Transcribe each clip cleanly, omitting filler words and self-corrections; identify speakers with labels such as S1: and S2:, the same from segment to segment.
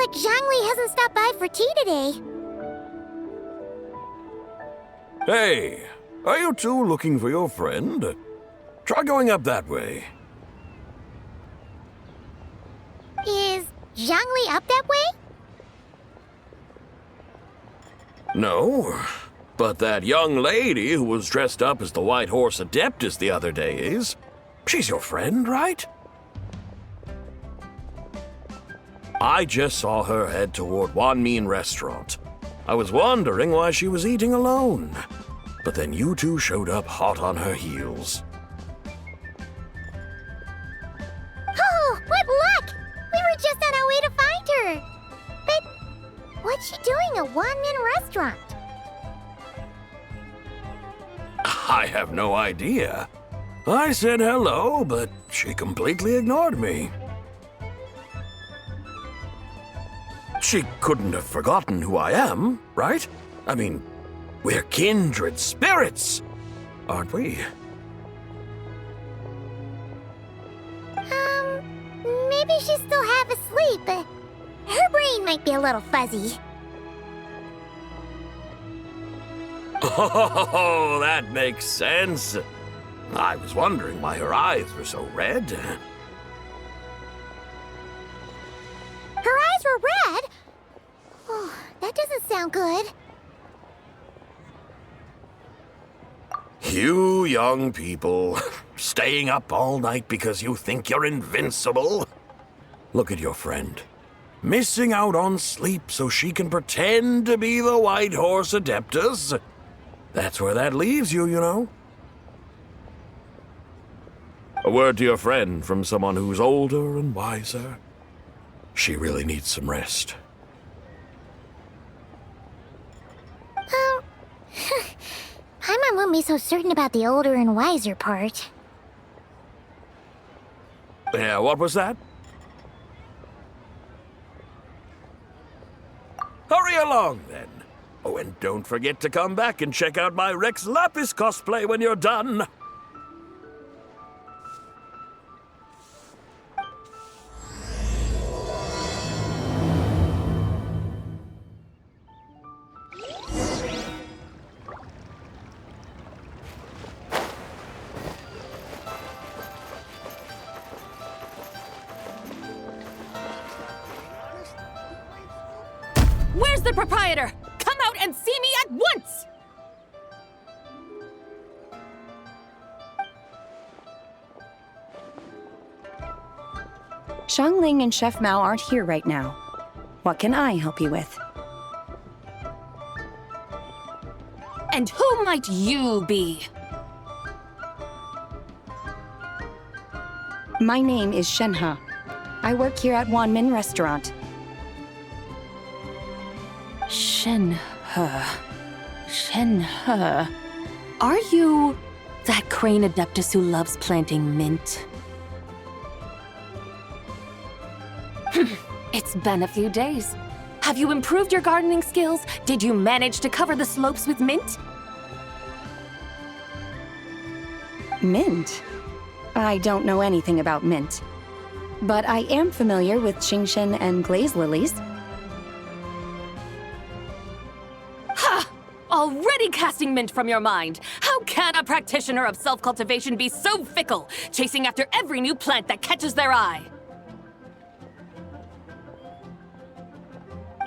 S1: like Zhangli hasn't stopped by for tea today.
S2: Hey, are you two looking for your friend? Try going up that way.
S1: Is Zhangli up that way?
S2: No, but that young lady who was dressed up as the White Horse Adeptus the other day is. She's your friend, right? I just saw her head toward Wanmin Restaurant. I was wondering why she was eating alone. But then you two showed up hot on her heels.
S1: Oh, what luck! We were just on our way to find her. But what's she doing at Wanmin Restaurant?
S2: I have no idea. I said hello, but she completely ignored me. She couldn't have forgotten who I am, right? I mean, we're kindred spirits, aren't we?
S1: Maybe she's still half asleep, but her brain might be a little fuzzy.
S2: Oh, that makes sense. I was wondering why her eyes were so red.
S1: Her eyes were red? Oh, that doesn't sound good.
S2: You young people, staying up all night because you think you're invincible. Look at your friend. Missing out on sleep so she can pretend to be the White Horse Adeptus. That's where that leaves you, you know. A word to your friend from someone who's older and wiser. She really needs some rest.
S1: Paimon won't be so certain about the older and wiser part.
S2: Yeah, what was that? Hurry along, then. Oh, and don't forget to come back and check out my Rex Lapis cosplay when you're done.
S3: Where's the proprietor? Come out and see me at once!
S4: Xiangling and Chef Mao aren't here right now. What can I help you with?
S3: And who might you be?
S4: My name is Shenhe. I work here at Wanmin Restaurant.
S3: Shenhe. Shenhe. Are you that crane adeptus who loves planting mint? It's been a few days. Have you improved your gardening skills? Did you manage to cover the slopes with mint?
S4: Mint? I don't know anything about mint. But I am familiar with GENSHIN and glaze lilies.
S3: Ha! Already casting mint from your mind. How can a practitioner of self-cultivation be so fickle, chasing after every new plant that catches their eye?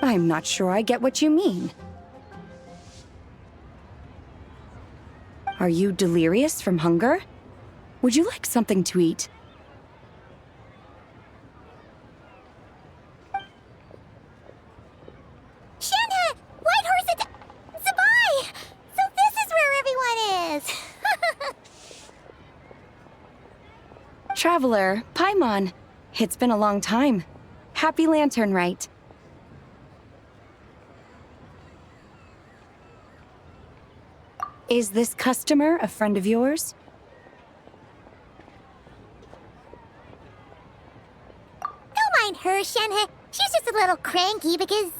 S4: I'm not sure I get what you mean. Are you delirious from hunger? Would you like something to eat?
S1: Shenhe! White Horse Zabai! So this is where everyone is!
S4: Traveler, Paimon. It's been a long time. Happy Lanternlit. Is this customer a friend of yours?
S1: Don't mind her, Shenhe. She's just a little cranky because,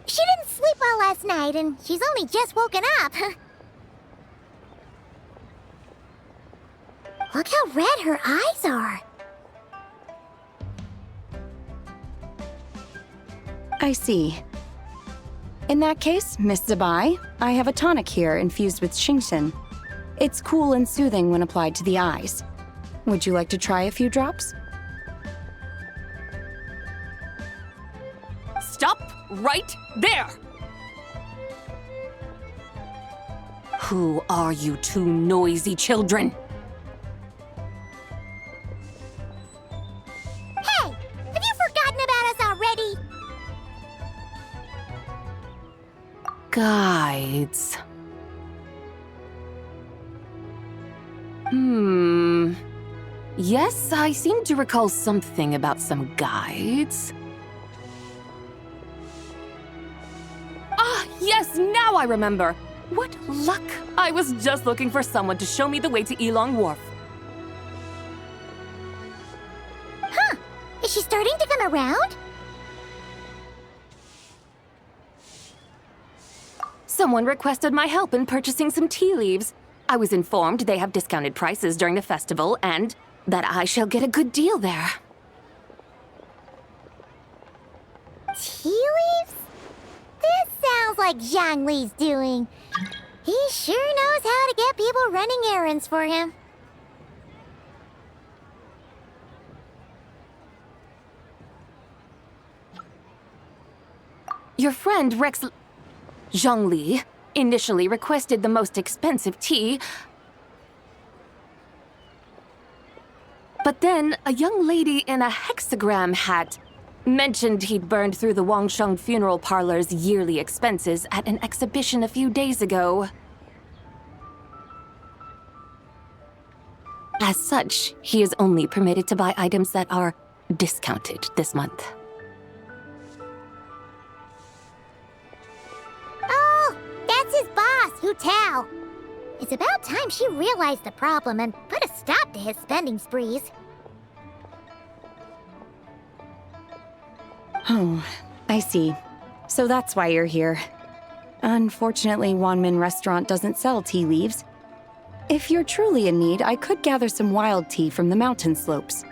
S1: she didn't sleep well last night and she's only just woken up. Look how red her eyes are.
S4: I see. In that case, Miss Zabai, I have a tonic here infused with GENSHIN. It's cool and soothing when applied to the eyes. Would you like to try a few drops?
S3: Stop right there! Who are you two noisy children?
S1: Hey! Have you forgotten about us already?
S3: Guides. Yes, I seem to recall something about some guides. Ah, yes, now I remember. What luck! I was just looking for someone to show me the way to Elong Wharf.
S1: Huh. Is she starting to come around?
S3: Someone requested my help in purchasing some tea leaves. I was informed they have discounted prices during the festival and that I shall get a good deal there.
S1: Tea leaves? This sounds like Zhongli's doing. He sure knows how to get people running errands for him.
S3: Your friend Rex Zhongli initially requested the most expensive tea, but then a young lady in a hexagram hat mentioned he'd burned through the Wangsheng funeral parlor's yearly expenses at an exhibition a few days ago. As such, he is only permitted to buy items that are discounted this month.
S1: Oh, that's his boss, Hu Tao. It's about time she realized the problem and put a stop to his spending sprees.
S4: Oh, I see. So that's why you're here. Unfortunately, Wanmin Restaurant doesn't sell tea leaves. If you're truly in need, I could gather some wild tea from the mountain slopes.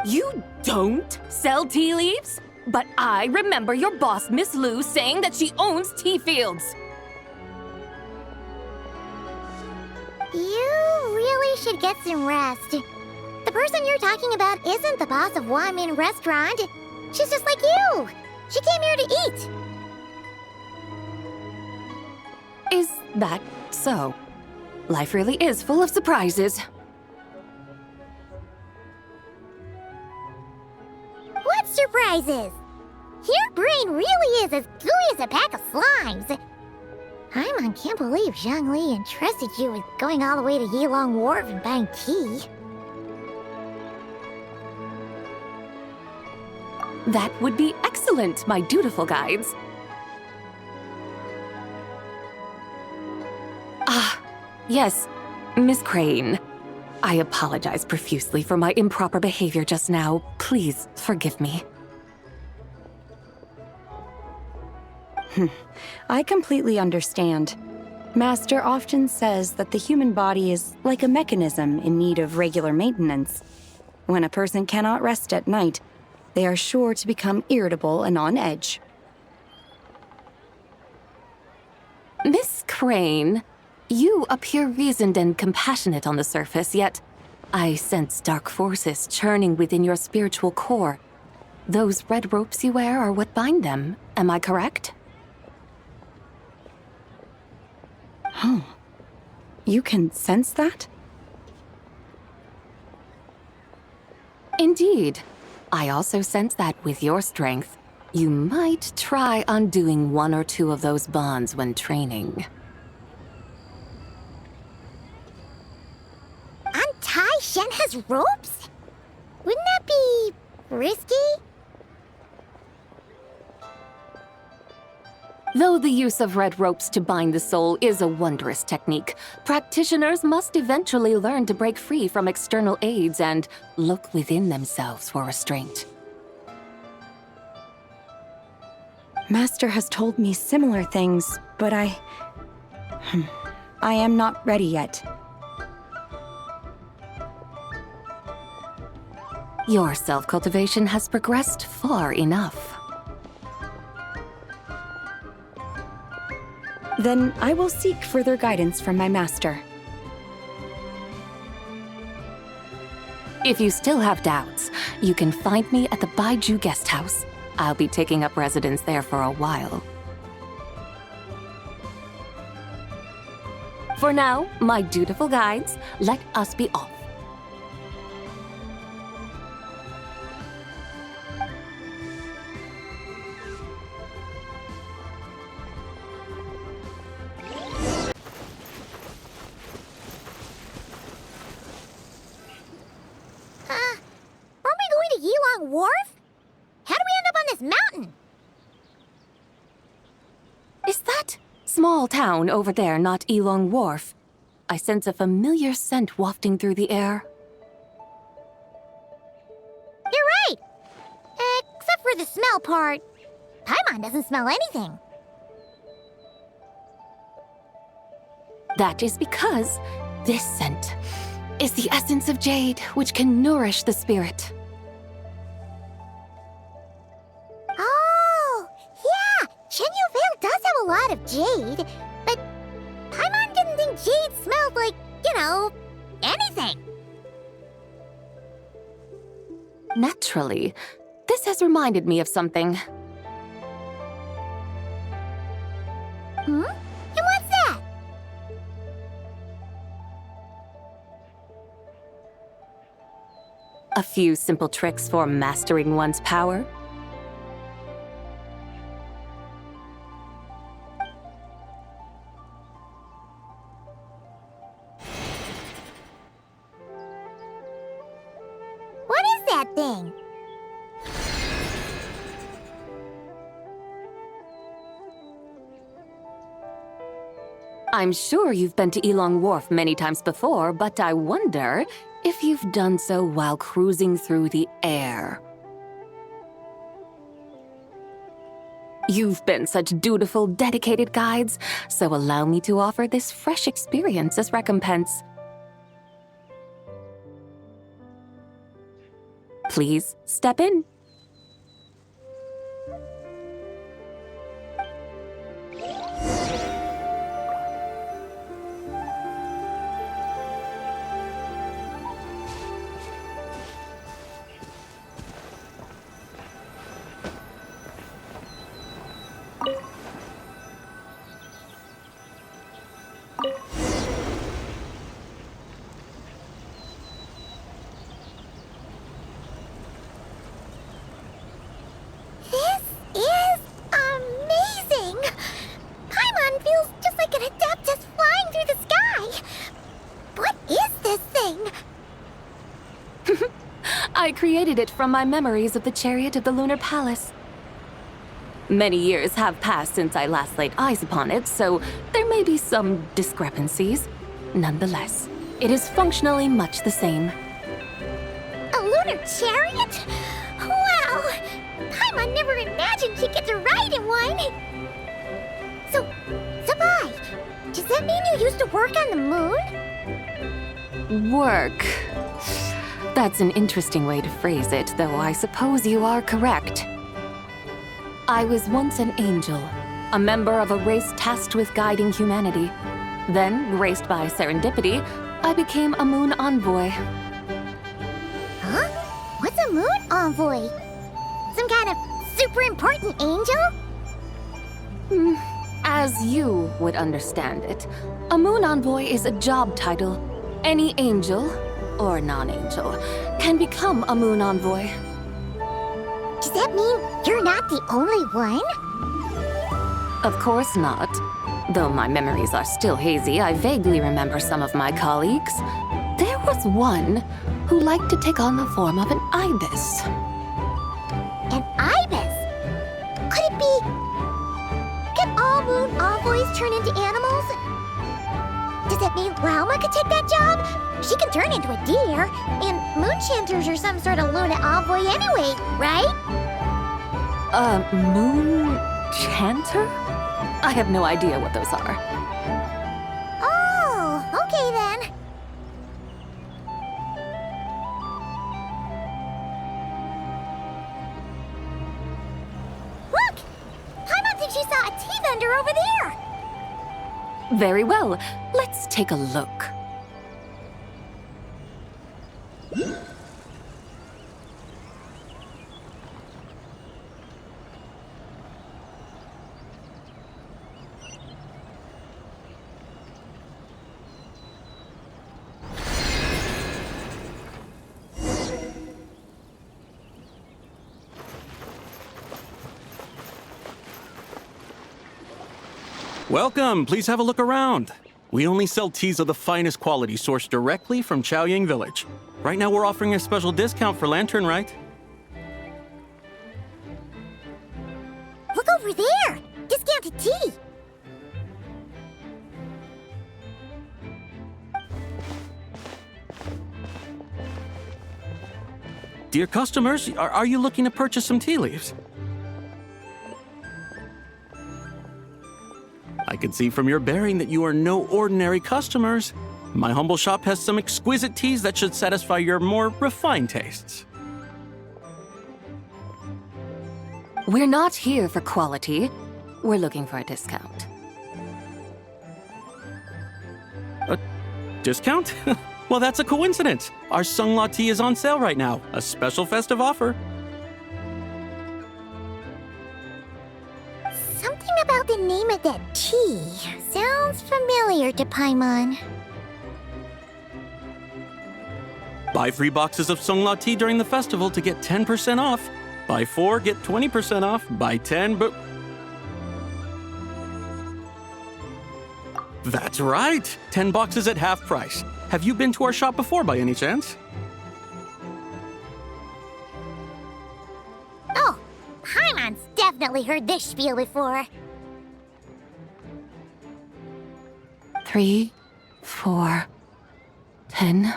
S3: You don't sell tea leaves? But I remember your boss, Miss Lu, saying that she owns tea fields.
S1: You really should get some rest. The person you're talking about isn't the boss of Wanmin Restaurant. She's just like you. She came here to eat.
S3: Is that so? Life really is full of surprises.
S1: What surprises? Your brain really is as gooey as a pack of slimes. Paimon can't believe Zhongli entrusted you with going all the way to Yilong Wharf and buying tea.
S3: That would be excellent, my dutiful guides. Ah, yes, Miss Crane. I apologize profusely for my improper behavior just now. Please forgive me.
S4: I completely understand. Master often says that the human body is like a mechanism in need of regular maintenance. When a person cannot rest at night, they are sure to become irritable and on edge.
S3: Miss Crane, you appear reasoned and compassionate on the surface, yet I sense dark forces churning within your spiritual core. Those red ropes you wear are what bind them, am I correct?
S4: Oh, you can sense that?
S3: Indeed. I also sense that with your strength, you might try undoing one or two of those bonds when training.
S1: Untie Shenhe's ropes? Wouldn't that be risky?
S3: Though the use of red ropes to bind the soul is a wondrous technique, practitioners must eventually learn to break free from external aids and look within themselves for restraint.
S4: Master has told me similar things, but I am not ready yet.
S3: Your self-cultivation has progressed far enough.
S4: Then I will seek further guidance from my master.
S3: If you still have doubts, you can find me at the Baiju guest house. I'll be taking up residence there for a while. For now, my dutiful guides, let us be off.
S1: Aren't we going to Yilong Wharf? How do we end up on this mountain?
S3: Is that small town over there not Elong Wharf? I sense a familiar scent wafting through the air.
S1: You're right! Except for the smell part. Paimon doesn't smell anything.
S3: That is because this scent is the essence of jade, which can nourish the spirit.
S1: Oh, yeah! Shenyu Vale does have a lot of jade, but Paimon didn't think jade smelled like, anything.
S3: Naturally, this has reminded me of something.
S1: Hmm? And what's that?
S3: A few simple tricks for mastering one's power.
S1: What is that thing?
S3: I'm sure you've been to Elong Wharf many times before, but I wonder if you've done so while cruising through the air. You've been such dutiful, dedicated guides, so allow me to offer this fresh experience as recompense. Please step in.
S1: This is amazing! Paimon feels just like an Adeptus flying through the sky! What is this thing?
S3: I created it from my memories of the chariot of the Lunar Palace. Many years have passed since I last laid eyes upon it, so there may be some discrepancies. Nonetheless, it is functionally much the same.
S1: A lunar chariot? Wow! Paimon never imagined she'd get to ride in one! So, Sabai, does that mean you used to work on the moon?
S3: Work. That's an interesting way to phrase it, though I suppose you are correct. I was once an angel, a member of a race tasked with guiding humanity. Then, graced by serendipity, I became a moon envoy.
S1: Huh? What's a moon envoy? Some kind of super important angel?
S3: As you would understand it, a moon envoy is a job title. Any angel, or non-angel, can become a moon envoy.
S1: Does that mean you're not the only one?
S3: Of course not. Though my memories are still hazy, I vaguely remember some of my colleagues. There was one who liked to take on the form of an ibis.
S1: An ibis? Could it be... Can all moon envoys turn into animals? Does that mean Lauma could take that job? She can turn into a deer, and moon chanters are some sort of Luna envoy anyway, right?
S3: Moon chanter? I have no idea what those are.
S1: Oh, okay then.
S3: Very well. Let's take a look.
S5: Welcome, please have a look around. We only sell teas of the finest quality sourced directly from Chaoying Village. Right now we're offering a special discount for Lanternlit.
S1: Look over there! Discounted tea!
S5: Dear customers, are you looking to purchase some tea leaves? I can see from your bearing that you are no ordinary customers. My humble shop has some exquisite teas that should satisfy your more refined tastes.
S3: We're not here for quality. We're looking for a discount.
S5: A discount? Well, that's a coincidence. Our Sungla tea is on sale right now. A special festive offer.
S1: Something about the name of that tea sounds familiar to Paimon.
S5: Buy 3 boxes of Sungla tea during the festival to get 10% off. Buy 4, get 20% off. Buy 10, but... That's right! 10 boxes at half price. Have you been to our shop before by any chance?
S1: Oh, Paimon's definitely heard this spiel before.
S3: 3, 4, 10.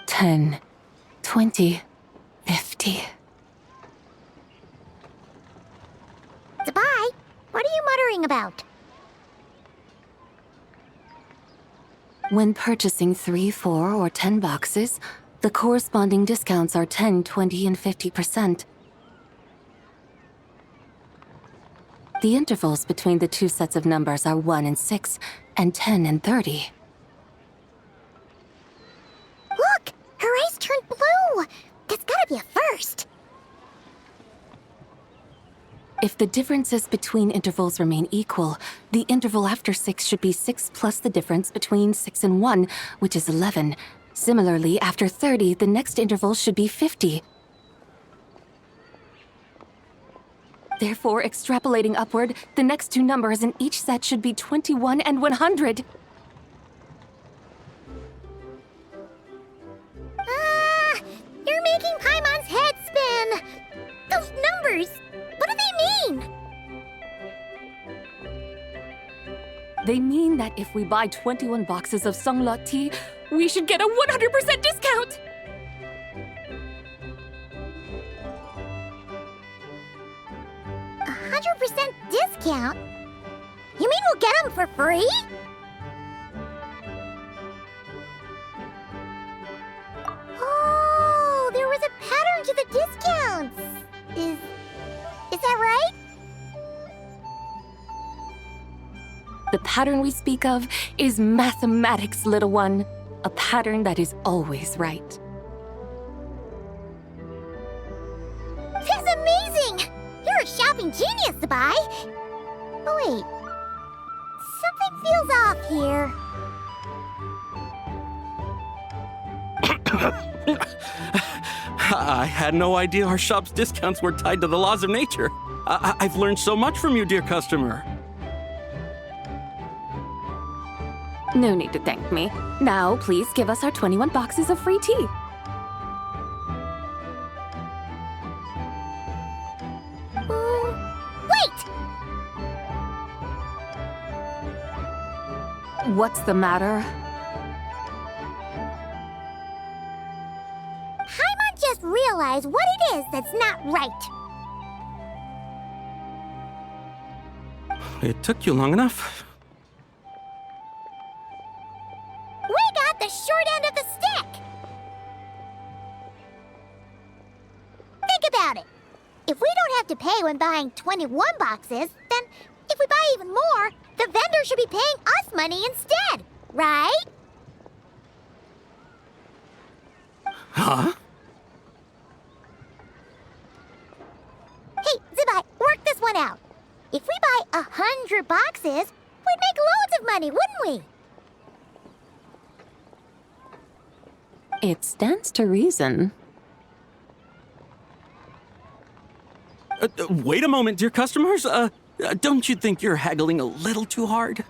S3: 10, 20, 50.
S1: Zabai, what are you muttering about?
S3: When purchasing 3, 4, or 10 boxes, the corresponding discounts are 10, 20, and 50%. The intervals between the two sets of numbers are 1 and 6, and 10 and 30.
S1: Look! Her eyes turned blue! That's gotta be a first!
S3: If the differences between intervals remain equal, the interval after 6 should be 6 plus the difference between 6 and 1, which is 11. Similarly, after 30, the next interval should be 50. Therefore, extrapolating upward, the next two numbers in each set should be 21 and 100.
S1: You're making Paimon's head spin! Those numbers! What do they mean?
S3: They mean that if we buy 21 boxes of Sungla tea, we should get a 100% discount!
S1: A 100% discount? You mean we'll get them for free? Oh, there was a pattern to the discounts! Is that right?
S3: The pattern we speak of is mathematics, little one. A pattern that is always right.
S1: That's amazing! You're a shopping genius, Zabai! Oh wait, something feels off here.
S5: I had no idea our shop's discounts were tied to the laws of nature. I've learned so much from you, dear customer.
S3: No need to thank me. Now, please give us our 21 boxes of free tea.
S1: Wait!
S3: What's the matter?
S1: Paimon just realized what it is that's not right.
S5: It took you long enough.
S1: We got the short end of the stick! Think about it. If we don't have to pay when buying 21 boxes, then if we buy even more, the vendor should be paying us money instead, right?
S5: Huh?
S1: Hey, Zibai, work this one out. If we buy 100 boxes, we'd make loads of money, wouldn't we?
S3: It stands to reason.
S5: Wait a moment, dear customers. Don't you think you're haggling a little too hard?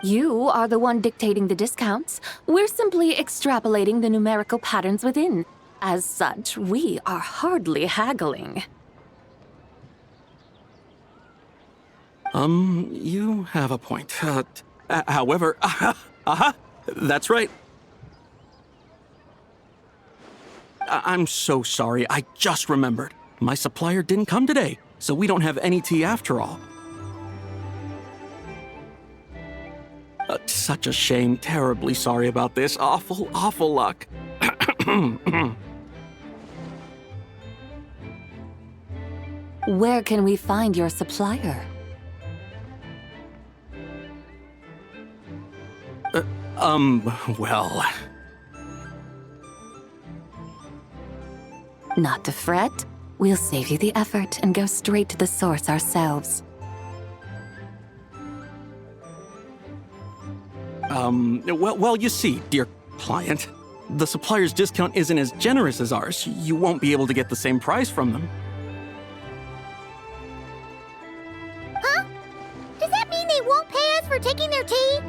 S3: You are the one dictating the discounts. We're simply extrapolating the numerical patterns within. As such, we are hardly haggling.
S5: You have a point. However, that's right. I'm so sorry. I just remembered. My supplier didn't come today, so we don't have any tea after all. Such a shame. Terribly sorry about this. Awful, awful luck.
S3: Where can we find your supplier?
S5: Well...
S3: Not to fret. We'll save you the effort and go straight to the source ourselves.
S5: Well, you see, dear client, the supplier's discount isn't as generous as ours. You won't be able to get the same price from them.
S1: Huh? Does that mean they won't pay us for taking their tea?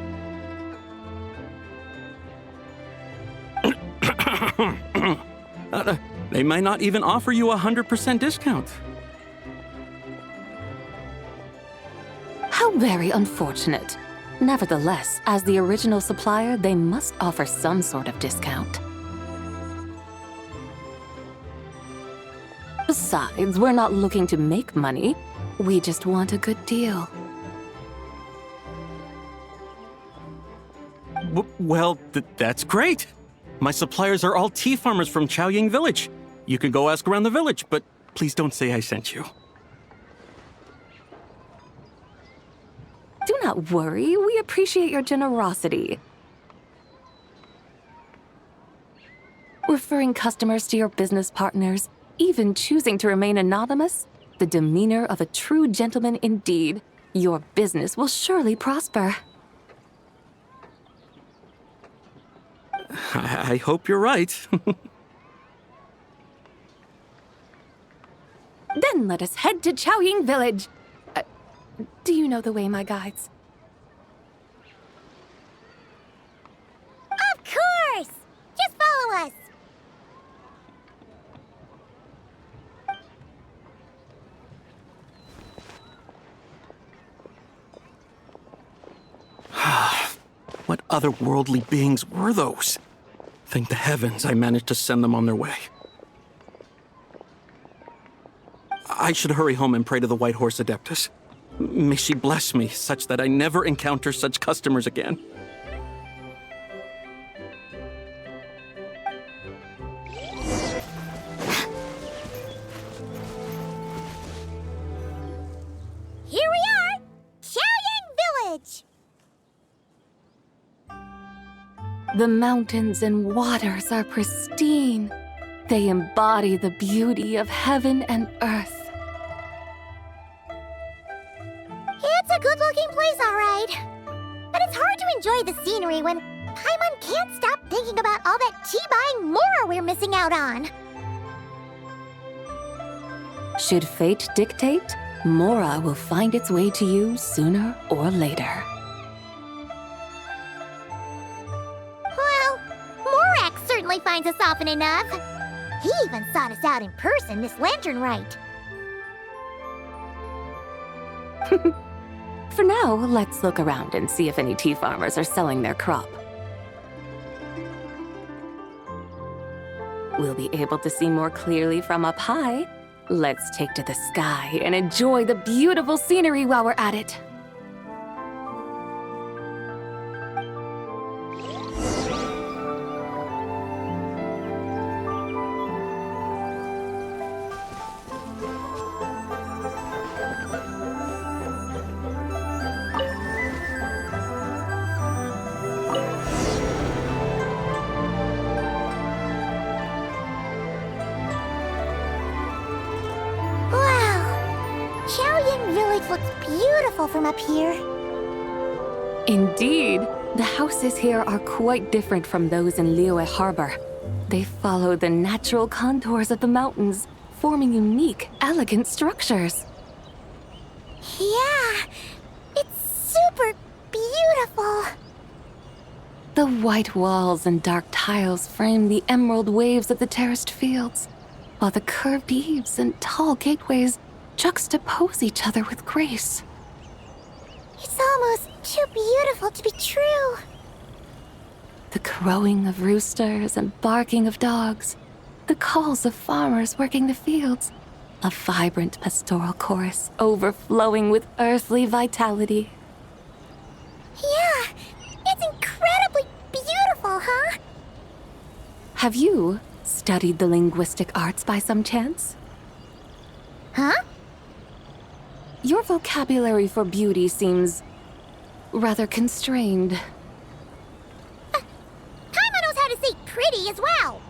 S5: They might not even offer you a 100% discount.
S3: How very unfortunate. Nevertheless, as the original supplier, they must offer some sort of discount. Besides, we're not looking to make money. We just want a good deal.
S5: Well, that's great. My suppliers are all tea farmers from Chaoying Village. You can go ask around the village, but please don't say I sent you.
S3: Do not worry, we appreciate your generosity. Referring customers to your business partners, even choosing to remain anonymous, the demeanor of a true gentleman indeed. Your business will surely prosper.
S5: I hope you're right.
S3: Then let us head to Chaoying Village. Do you know the way, my guides?
S1: Of course! Just follow us!
S5: What otherworldly beings were those? Thank the heavens I managed to send them on their way. I should hurry home and pray to the White Horse Adeptus. May she bless me such that I never encounter such customers again.
S1: Here we are! Chaoying Village!
S3: The mountains and waters are pristine. They embody the beauty of heaven and earth.
S1: It's a good-looking place, all right. But it's hard to enjoy the scenery when Paimon can't stop thinking about all that tea-buying Mora we're missing out on.
S3: Should fate dictate, Mora will find its way to you sooner or later.
S1: Well, Morak certainly finds us often enough. He even sought us out in person this Lanternlit.
S3: For now, let's look around and see if any tea farmers are selling their crop. We'll be able to see more clearly from up high. Let's take to the sky and enjoy the beautiful scenery while we're at it.
S1: beautiful from up here.
S3: Indeed, the houses here are quite different from those in Liyue Harbor. They follow the natural contours of the mountains, forming unique, elegant structures.
S1: Yeah, it's super beautiful.
S3: The white walls and dark tiles frame the emerald waves of the terraced fields, while the curved eaves and tall gateways juxtapose each other with grace.
S1: It's almost too beautiful to be true.
S3: The crowing of roosters and barking of dogs, the calls of farmers working the fields, a vibrant pastoral chorus overflowing with earthly vitality.
S1: Yeah, it's incredibly beautiful, huh?
S3: Have you studied the linguistic arts by some chance?
S1: Huh?
S3: Your vocabulary for beauty seems rather constrained.
S1: Paimon knows how to say pretty as well.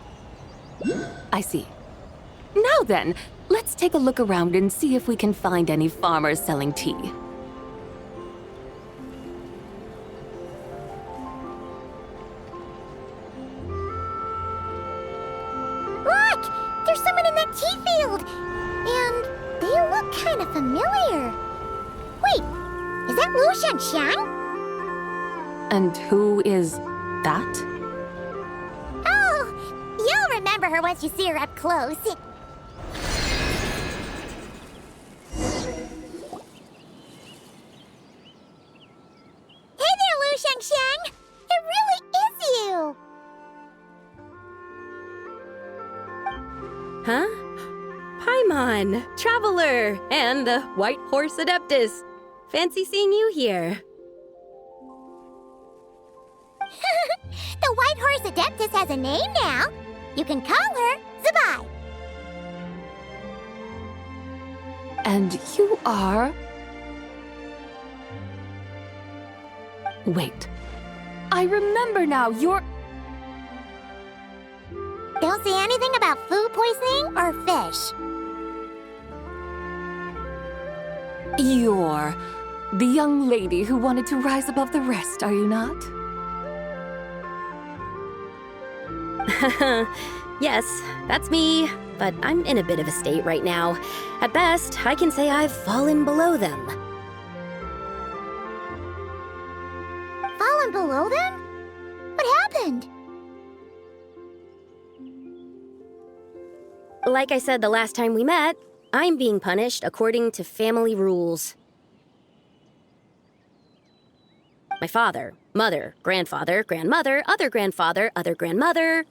S3: I see. Now then, let's take a look around and see if we can find any farmers selling tea.
S1: Look! There's someone in that tea field! And they look kind of familiar. Wait, is that Lu Shanshan?
S3: And who is that?
S1: Oh, you'll remember her once you see her up close. Hey there, Lu Shanshan! It really is you!
S6: Huh? Paimon, Traveler, and the White Horse Adeptus. Fancy seeing you here.
S1: The White Horse Adeptus has a name now. You can call her Zabai.
S3: And you are... Wait. I remember now, you're...
S1: Don't say anything about food poisoning or fish.
S3: You're the young lady who wanted to rise above the rest, are you not?
S6: Yes, that's me, but I'm in a bit of a state right now. At best, I can say I've fallen below them.
S1: Fallen below them? What happened?
S6: Like I said the last time we met, I'm being punished according to family rules. My father, mother, grandfather, grandmother, other grandfather, other grandmother.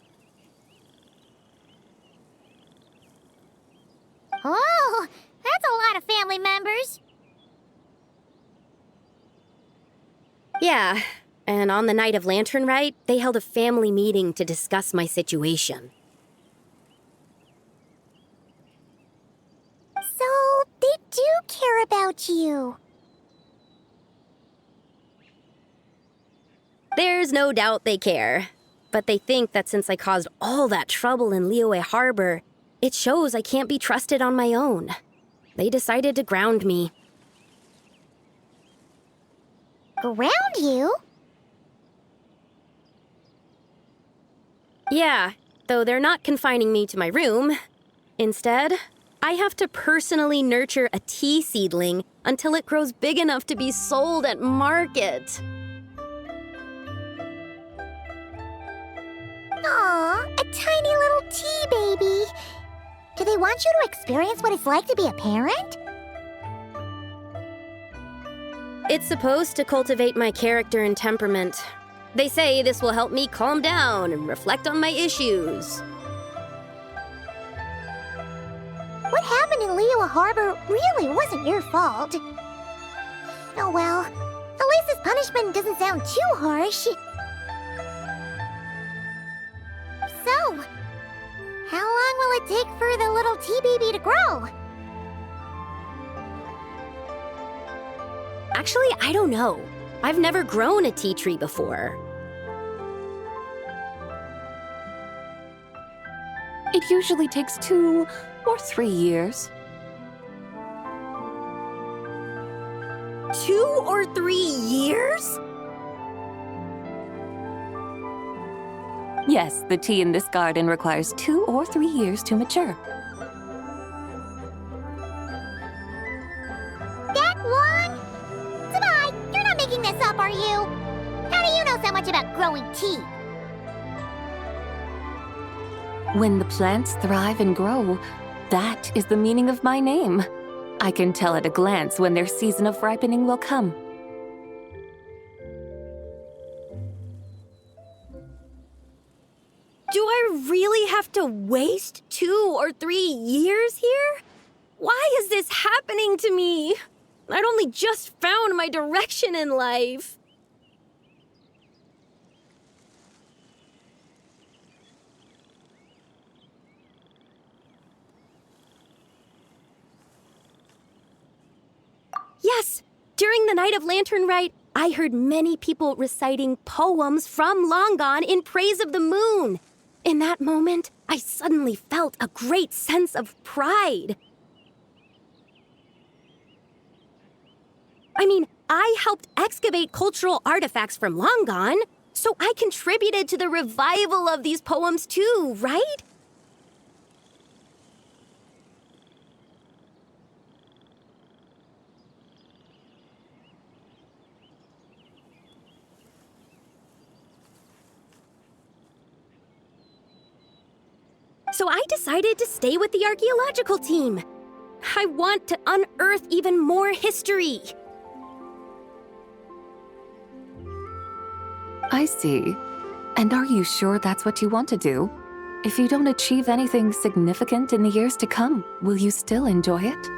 S1: Oh, that's a lot of family members.
S6: Yeah, and on the night of Lanternlit, they held a family meeting to discuss my situation.
S1: So, they do care about you.
S6: There's no doubt they care. But they think that since I caused all that trouble in Liyue Harbor, it shows I can't be trusted on my own. They decided to ground me.
S1: Ground you?
S6: Yeah, though they're not confining me to my room. Instead, I have to personally nurture a tea seedling until it grows big enough to be sold at market.
S1: Aw, a tiny little tea baby. Do they want you to experience what it's like to be a parent?
S6: It's supposed to cultivate my character and temperament. They say this will help me calm down and reflect on my issues.
S1: What happened in Liyue Harbor really wasn't your fault. Oh well, at least this punishment doesn't sound too harsh. So, how long will it take for the little tea baby to grow?
S6: Actually, I don't know. I've never grown a tea tree before.
S3: It usually takes 2 or 3 years.
S6: 2 or 3 years?
S3: Yes, the tea in this garden requires 2 or 3 years to mature.
S1: That long? Sabai, you're not making this up, are you? How do you know so much about growing tea?
S3: When the plants thrive and grow, that is the meaning of my name. I can tell at a glance when their season of ripening will come.
S6: Do I really have to waste 2 or 3 years here? Why is this happening to me? I'd only just found my direction in life. Yes, during the night of Lanternlit, I heard many people reciting poems from Long Gone in praise of the moon. In that moment, I suddenly felt a great sense of pride. I mean, I helped excavate cultural artifacts from Long Gone, so I contributed to the revival of these poems too, right? So I decided to stay with the archaeological team. I want to unearth even more history.
S3: I see. And are you sure that's what you want to do? If you don't achieve anything significant in the years to come, will you still enjoy it?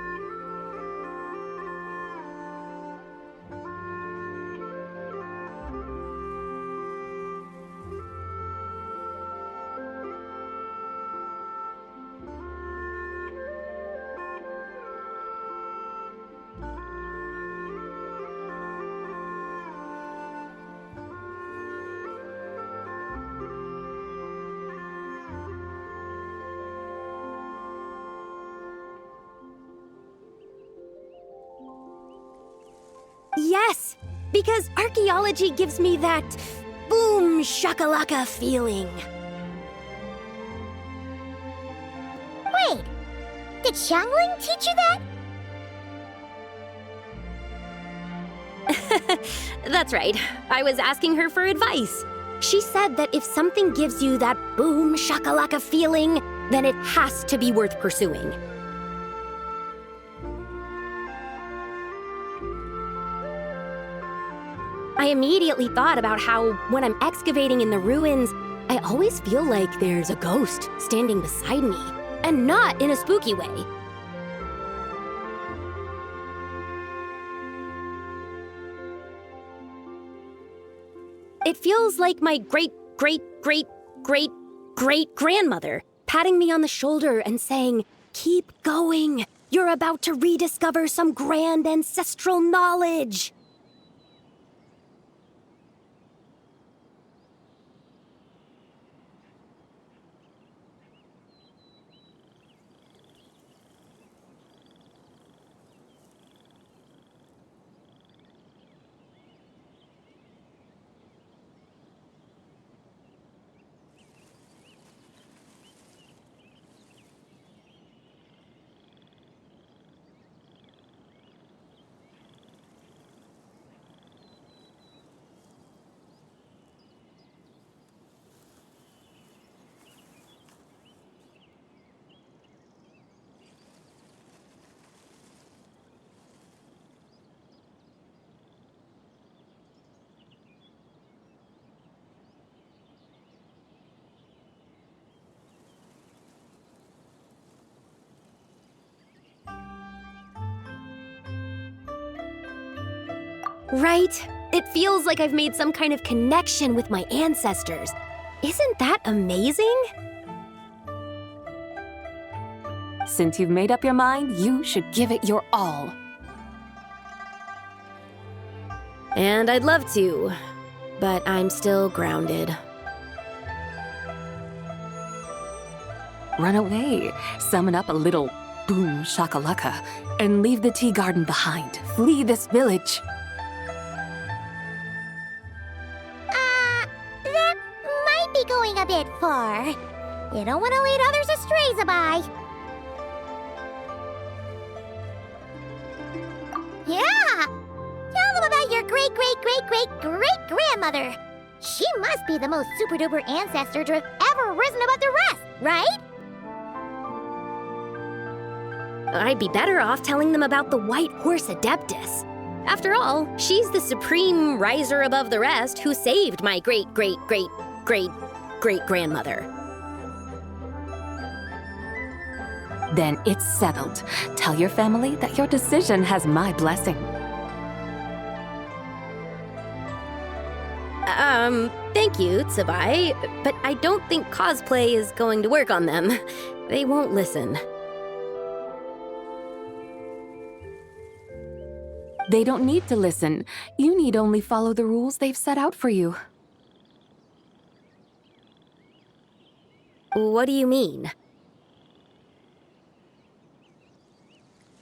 S6: Yes, because archaeology gives me that boom shakalaka feeling.
S1: Wait, did Xiangling teach you that?
S6: That's right. I was asking her for advice. She said that if something gives you that boom shakalaka feeling, then it has to be worth pursuing. I immediately thought about how, when I'm excavating in the ruins, I always feel like there's a ghost standing beside me, and not in a spooky way. It feels like my great-great-great-great-great-grandmother patting me on the shoulder and saying, "Keep going. You're about to rediscover some grand ancestral knowledge." Right? It feels like I've made some kind of connection with my ancestors. Isn't that amazing?
S3: Since you've made up your mind, you should give it your all.
S6: And I'd love to, but I'm still grounded.
S3: Run away. Summon up a little boom shakalaka, and leave the tea garden behind. Flee this village.
S1: That might be going a bit far. You don't want to lead others astray, Zabai. Yeah! Tell them about your great-great-great-great-great-grandmother. She must be the most super-duper ancestor to have ever risen above the rest, right?
S6: I'd be better off telling them about the White Horse Adeptus. After all, she's the supreme riser above the rest who saved my great-great-great-great-great-grandmother.
S3: Then it's settled. Tell your family that your decision has my blessing.
S6: Thank you, Tsubai, but I don't think cosplay is going to work on them. They won't listen.
S3: They don't need to listen. You need only follow the rules they've set out for you.
S6: What do you mean?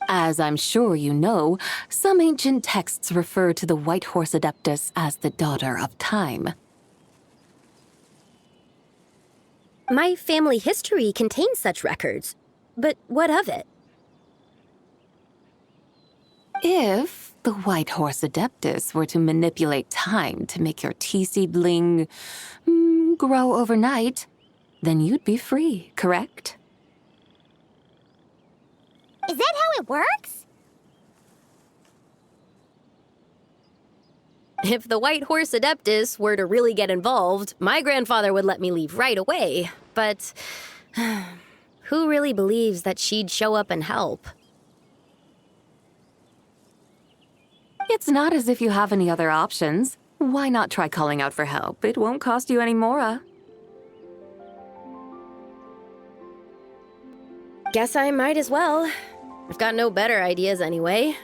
S3: As I'm sure you know, some ancient texts refer to the White Horse Adeptus as the Daughter of Time.
S6: My family history contains such records. But what of it?
S3: If the White Horse Adeptus were to manipulate time to make your tea seedling grow overnight, then you'd be free, correct?
S1: Is that how it works?
S6: If the White Horse Adeptus were to really get involved, my grandfather would let me leave right away. But who really believes that she'd show up and help?
S3: It's not as if you have any other options. Why not try calling out for help? It won't cost you any more.
S6: Guess I might as well. I've got no better ideas anyway.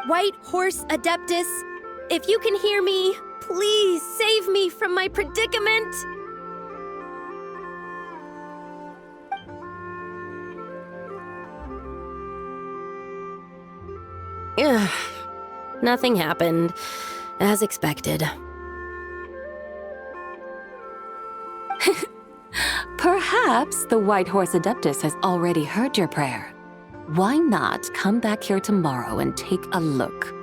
S6: White Horse Adeptus, if you can hear me, please save me from my predicament. Ugh. Nothing happened, as expected.
S3: Perhaps the White Horse Adeptus has already heard your prayer. Why not come back here tomorrow and take a look?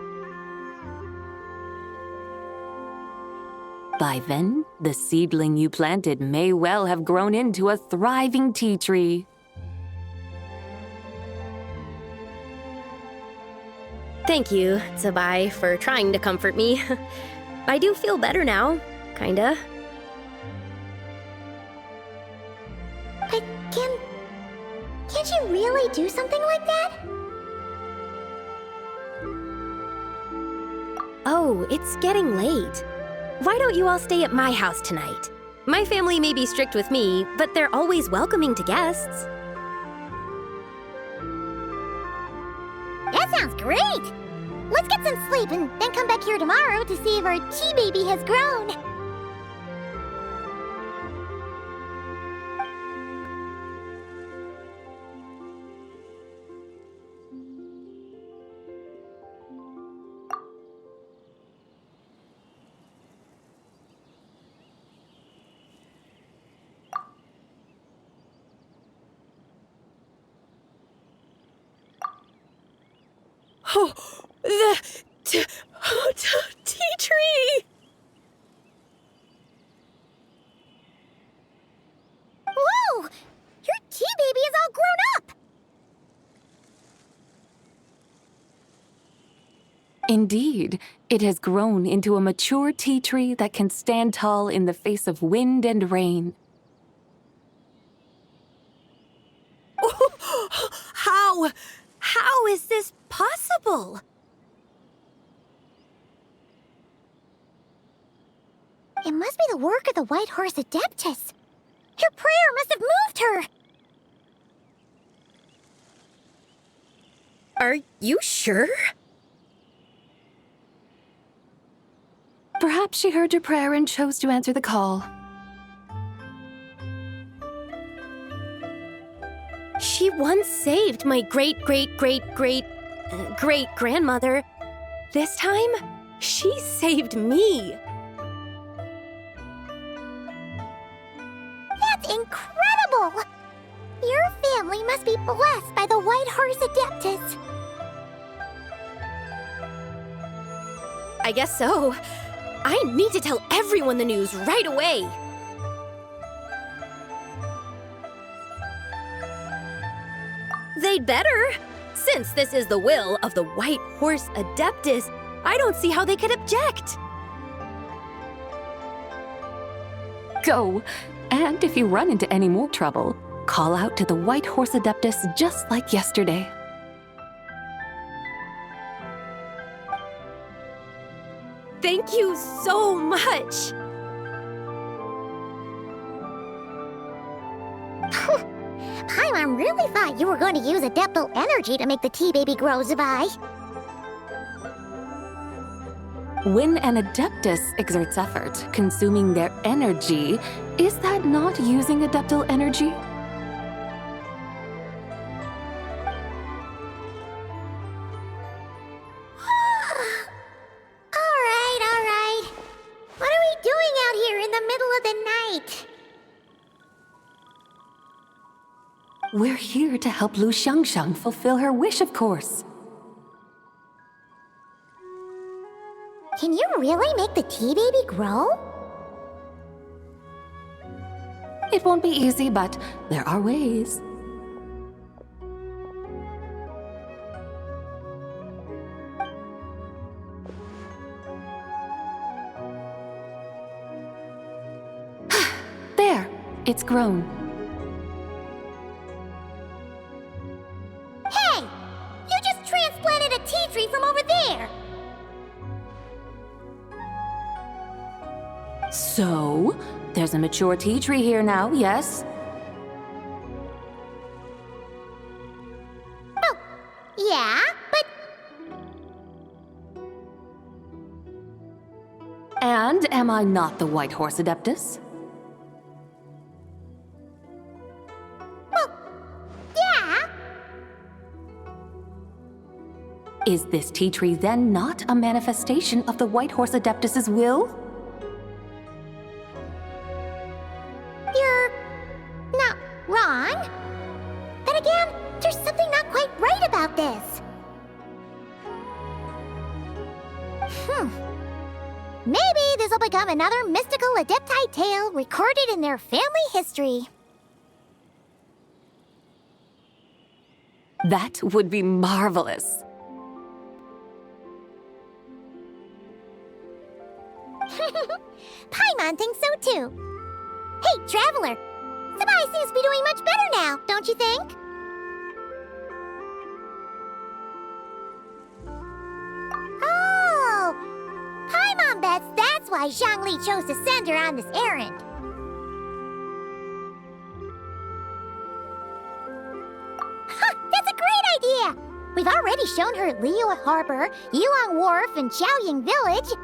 S3: By then, the seedling you planted may well have grown into a thriving tea tree.
S6: Thank you, Tsubai, for trying to comfort me. I do feel better now, kinda.
S1: But can't you really do something like that?
S6: Oh, it's getting late. Why don't you all stay at my house tonight? My family may be strict with me, but they're always welcoming to guests.
S1: That sounds great! Let's get some sleep and then come back here tomorrow to see if our tea baby has grown.
S6: Oh, the tea tree!
S1: Whoa! Your tea baby is all grown up!
S3: Indeed, it has grown into a mature tea tree that can stand tall in the face of wind and rain.
S6: How is this possible?
S1: It must be the work of the White Horse Adeptus. Your prayer must have moved her.
S6: Are you sure?
S3: Perhaps she heard your prayer and chose to answer the call.
S6: once saved my great-great-great-great-great-grandmother. This time, she saved me.
S1: That's incredible! Your family must be blessed by the White Horse Adeptus.
S6: I guess so. I need to tell everyone the news right away. They'd better. Since this is the will of the White Horse Adeptus, I don't see how they could object.
S3: Go! And if you run into any more trouble, call out to the White Horse Adeptus just like yesterday.
S6: Thank you so much.
S1: Paimon really thought you were going to use adeptal energy to make the tea baby grow, Zabai.
S3: When an Adeptus exerts effort, consuming their energy, is that not using Adeptal energy?
S1: All right. What are we doing out here in the middle of the night?
S3: We're here to help Lu Xiangxiang fulfill her wish, of course.
S1: Can you really make the tea baby grow?
S3: It won't be easy, but there are ways. There! It's grown.
S1: Hey! You just transplanted a tea tree from over there!
S3: So, there's a mature tea tree here now, yes?
S1: Oh, yeah, but
S3: And am I not the White Horse Adeptus?
S1: well, yeah.
S3: Is this tea tree then not a manifestation of the White Horse Adeptus's will?
S1: You're not wrong. But again, there's something not quite right about this. Maybe this will become another mystical Adepti tale recorded in their family history.
S3: That would be marvelous.
S1: Paimon thinks so too. Hey, Traveler! Sabai seems to be doing much better now, don't you think? Oh! Paimon bets that's why Zhongli chose to send her on this errand. Huh, that's a great idea! We've already shown her Liyue Harbor, Yilong Wharf, and Xiaoying Village.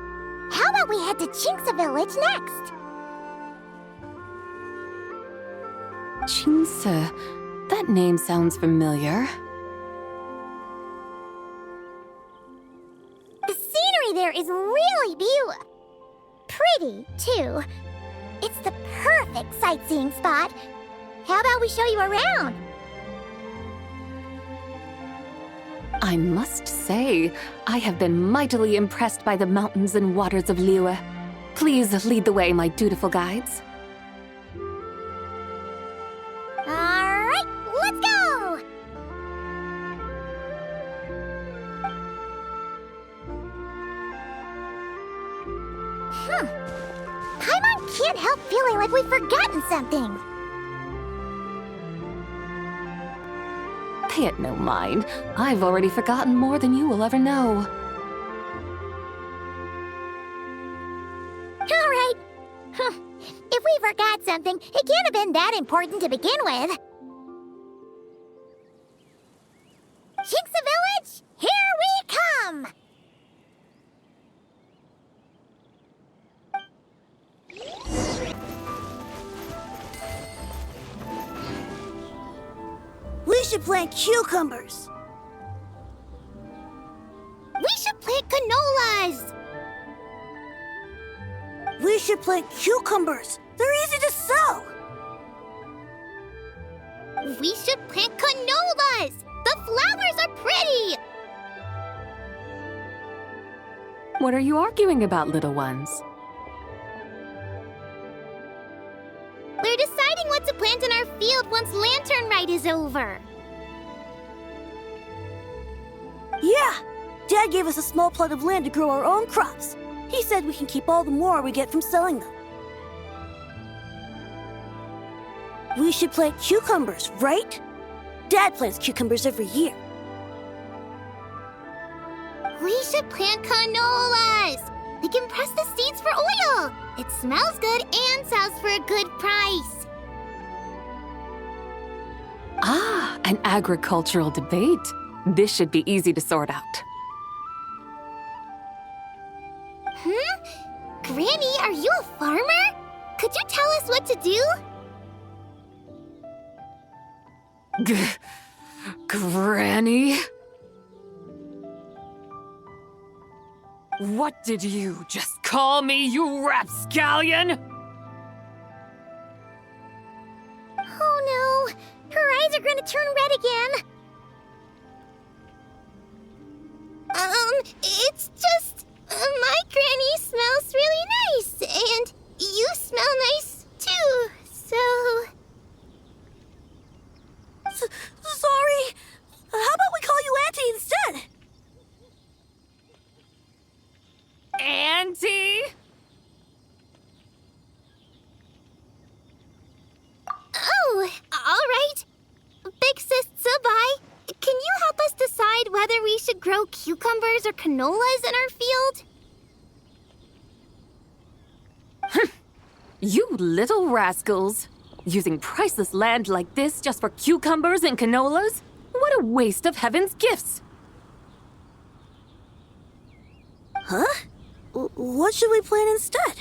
S1: How about we head to Qingce Village next?
S3: Qingce. That name sounds familiar.
S1: The scenery there is really pretty, too. It's the perfect sightseeing spot. How about we show you around?
S3: I must say, I have been mightily impressed by the mountains and waters of Liyue. Please lead the way, my dutiful guides.
S1: Alright, let's go! Paimon can't help feeling like we've forgotten something.
S3: Pay it no mind. I've already forgotten more than you will ever know.
S1: Alright. If we forgot something, it can't have been that important to begin with. Qingce Village, here we come!
S7: Li should plant cucumbers.
S1: We should plant canolas.
S7: We should plant cucumbers. They're easy to sell.
S1: We should plant canolas. The flowers are pretty.
S3: What are you arguing about, little ones?
S1: We're deciding what to plant in our field once Lanternlit is over.
S7: Yeah, Dad gave us a small plot of land to grow our own crops. He said we can keep all the more we get from selling them. We should plant cucumbers, right? Dad plants cucumbers every year.
S1: We should plant canolas. We can press the seeds for oil. It smells good and sells for a good price.
S3: Ah, an agricultural debate. This should be easy to sort out.
S1: Granny, are you a farmer? Could you tell us what to do?
S3: Granny? What did you just call me, you rapscallion?
S1: Oh no, her eyes are gonna turn red again. It's just, my granny smells really nice, and you smell nice too, so...
S7: Sorry. How about we call you Auntie instead?
S3: Auntie?
S1: Oh, all right. Big Sis Tsubai, can you help us decide whether we should grow cucumbers or canolas in our field?
S3: You little rascals! Using priceless land like this just for cucumbers and canolas? What a waste of heaven's gifts!
S7: Huh? What should we plant instead?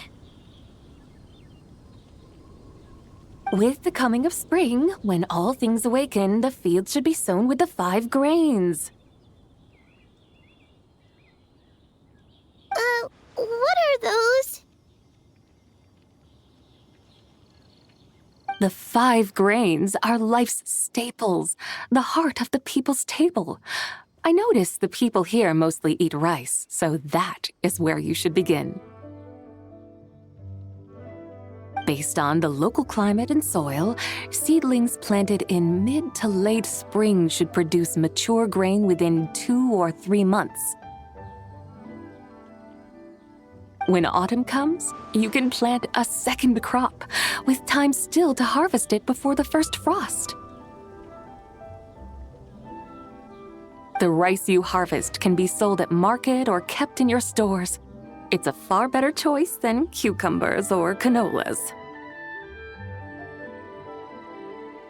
S3: With the coming of spring, when all things awaken, the field should be sown with the 5 grains.
S1: What are those?
S3: The 5 grains are life's staples, the heart of the people's table. I notice the people here mostly eat rice, so that is where you should begin. Based on the local climate and soil, seedlings planted in mid to late spring should produce mature grain within 2 or 3 months. When autumn comes, you can plant a second crop, with time still to harvest it before the first frost. The rice you harvest can be sold at market or kept in your stores. It's a far better choice than cucumbers or canolas.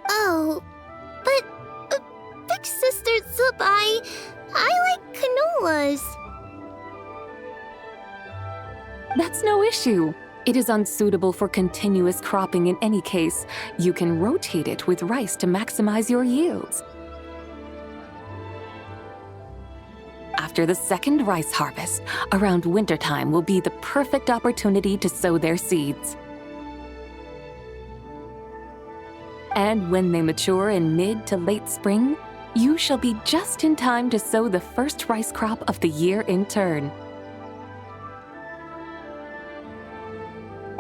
S1: Oh, but Big Sister Tsubai, I like canolas.
S3: That's no issue. It is unsuitable for continuous cropping in any case. You can rotate it with rice to maximize your yields. After the second rice harvest, around wintertime will be the perfect opportunity to sow their seeds. And when they mature in mid to late spring, you shall be just in time to sow the first rice crop of the year in turn.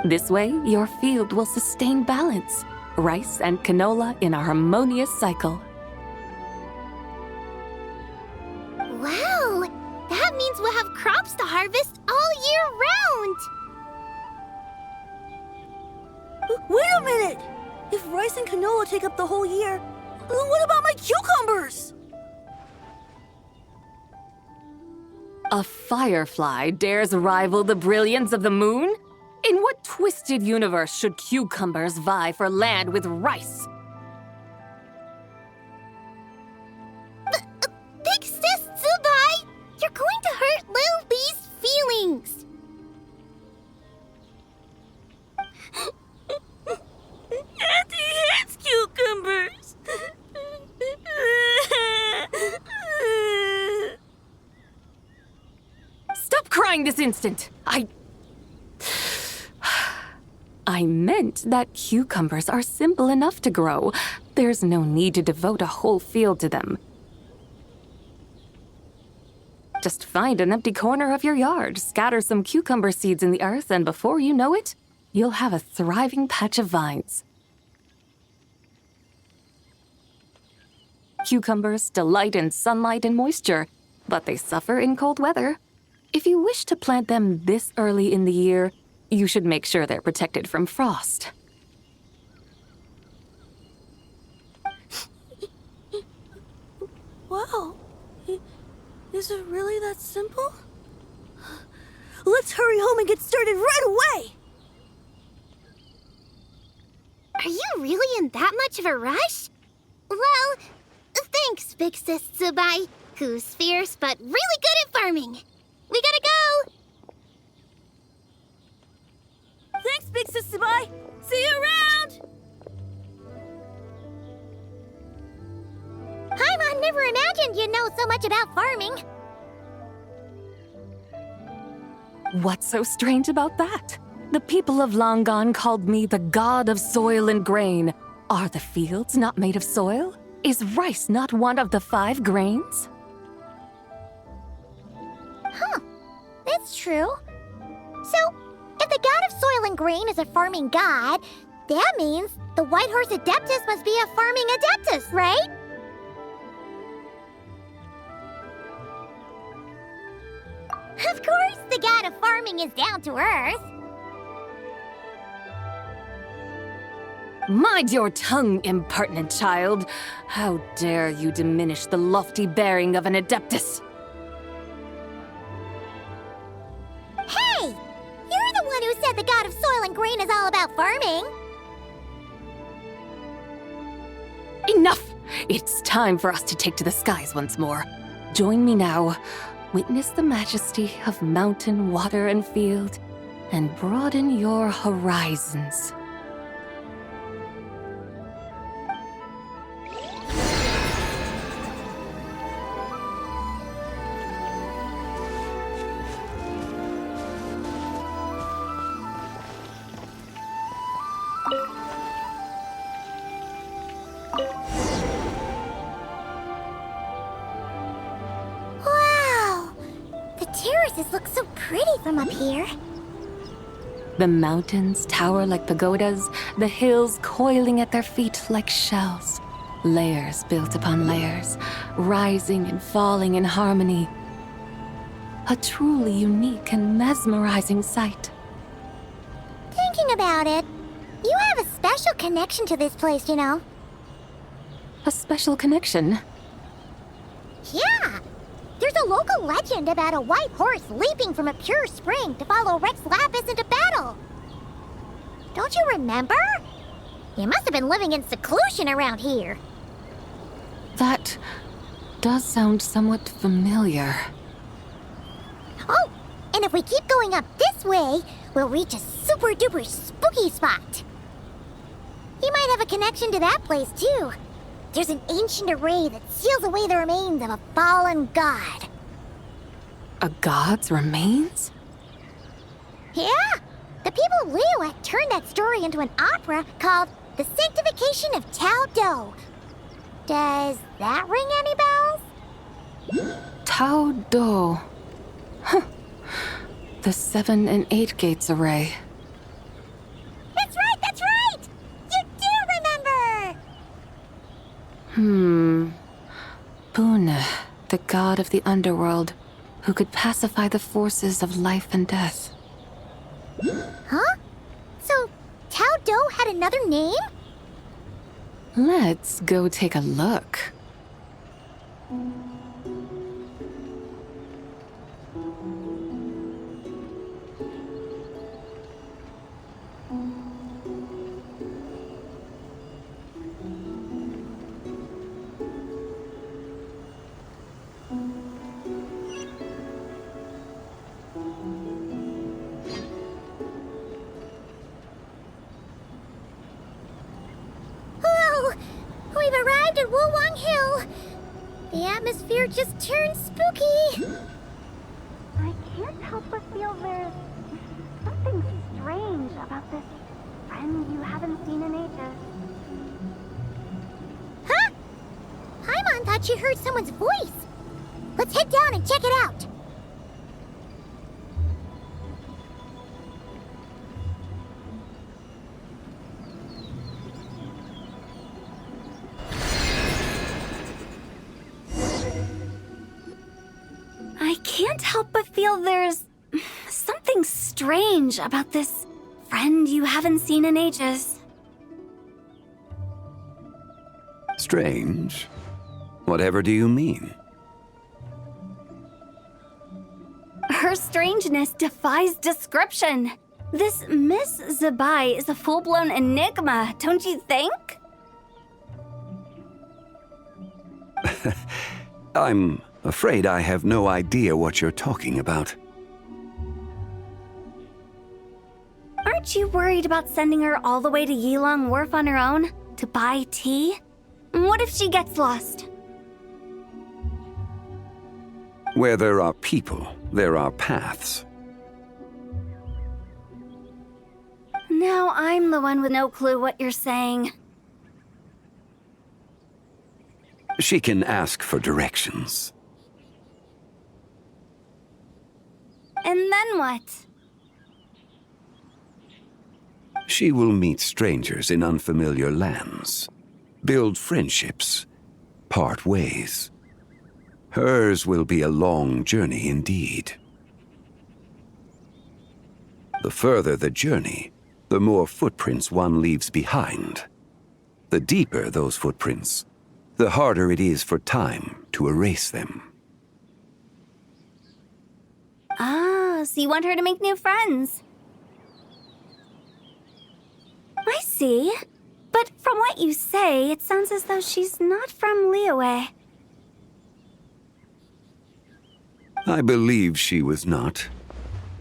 S3: This way, your field will sustain balance, rice and canola in a harmonious cycle.
S1: Wow, that means we'll have crops to harvest all year round.
S7: Wait a minute! If rice and canola take up the whole year, what about my cucumbers?
S3: A firefly dares rival the brilliance of the moon? In what twisted universe should cucumbers vie for land with rice?
S1: Big Sis Tsubai, you're going to hurt Lil Lee's feelings.
S7: Auntie hates cucumbers.
S3: Resign this instant! I meant that cucumbers are simple enough to grow. There's no need to devote a whole field to them. Just find an empty corner of your yard, scatter some cucumber seeds in the earth, and before you know it, you'll have a thriving patch of vines. Cucumbers delight in sunlight and moisture, but they suffer in cold weather. If you wish to plant them this early in the year, you should make sure they're protected from frost.
S7: Wow. Is it really that simple? Let's hurry home and get started right away!
S1: Are you really in that much of a rush? Well, thanks, Big Sis Tsubai, who's fierce but really good at farming. We gotta go!
S7: Thanks, Big Sis Tsubai! See you around!
S1: Paimon never imagined you'd know so much about farming.
S3: What's so strange about that? The people of Longon called me the god of soil and grain. Are the fields not made of soil? Is rice not one of the 5 grains?
S1: Huh, that's true. So, if the god of soil and grain is a farming god, that means the White Horse Adeptus must be a farming adeptus, right? Of course, the god of farming is down to earth.
S3: Mind your tongue, impertinent child. How dare you diminish the lofty bearing of an adeptus?
S1: Hey! You're the one who said the god of soil and grain is all about farming.
S3: Enough! It's time for us to take to the skies once more. Join me now. Witness the majesty of mountain, water, and field, and broaden your horizons.
S1: Terraces look so pretty from up here.
S3: The mountains tower like pagodas, the hills coiling at their feet like shells. Layers built upon layers, rising and falling in harmony. A truly unique and mesmerizing sight.
S1: Thinking about it, you have a special connection to this place, you know.
S3: A special connection?
S1: Yeah! There's a local legend about a white horse leaping from a pure spring to follow Rex Lapis into battle. Don't you remember? You must have been living in seclusion around here.
S3: That does sound somewhat familiar.
S1: Oh, and if we keep going up this way, we'll reach a super-duper spooky spot. You might have a connection to that place, too. There's an ancient array that seals away the remains of a fallen god.
S3: A god's remains?
S1: Yeah! The people of Liyue turned that story into an opera called The Sanctification of Tao Do. Does that ring any bells?
S3: Tao Do. Huh. The 7 and 8 gates array.
S1: That's right, that's right! You do remember!
S3: Buna, the god of the underworld, who could pacify the forces of life and death.
S1: Huh? So, Tao Do had another name?
S3: Let's go take a look.
S1: Whoa! We've arrived at Wulwang Hill. The atmosphere just turned spooky. I can't
S8: can't help but feel there's something strange about this friend you haven't seen in ages.
S1: Huh? Paimon thought she heard someone's voice. Let's head down and check it out.
S6: I can't help but feel there's something strange about this friend you haven't seen in ages.
S9: Strange? Whatever do you mean?
S6: Her strangeness defies description. This Miss Zabai is a full-blown enigma, don't you think?
S9: I'm afraid I have no idea what you're talking about.
S6: Aren't you worried about sending her all the way to Yilong Wharf on her own to buy tea? What if she gets lost?
S9: Where there are people, there are paths.
S6: Now I'm the one with no clue what you're saying.
S9: She can ask for directions.
S6: And then what?
S9: She will meet strangers in unfamiliar lands, build friendships, part ways. Hers will be a long journey indeed. The further the journey, the more footprints one leaves behind. The deeper those footprints, the harder it is for time to erase them.
S6: Ah, so you want her to make new friends. I see. But from what you say, it sounds as though she's not from Liyue.
S9: I believe she was not,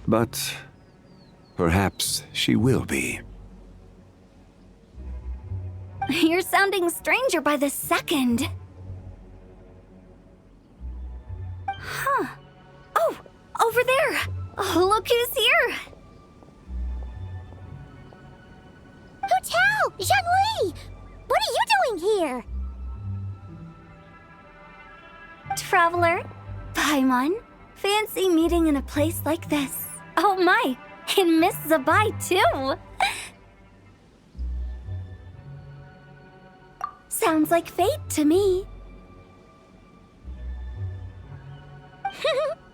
S9: but perhaps she will be.
S6: You're sounding stranger by the second. Huh. Oh, over there! Oh, look who's here!
S1: Hotel! Zhongli! What are you doing here?
S6: Traveler, Paimon, fancy meeting in a place like this. Oh my, and Miss Zabai too! Sounds like fate to me.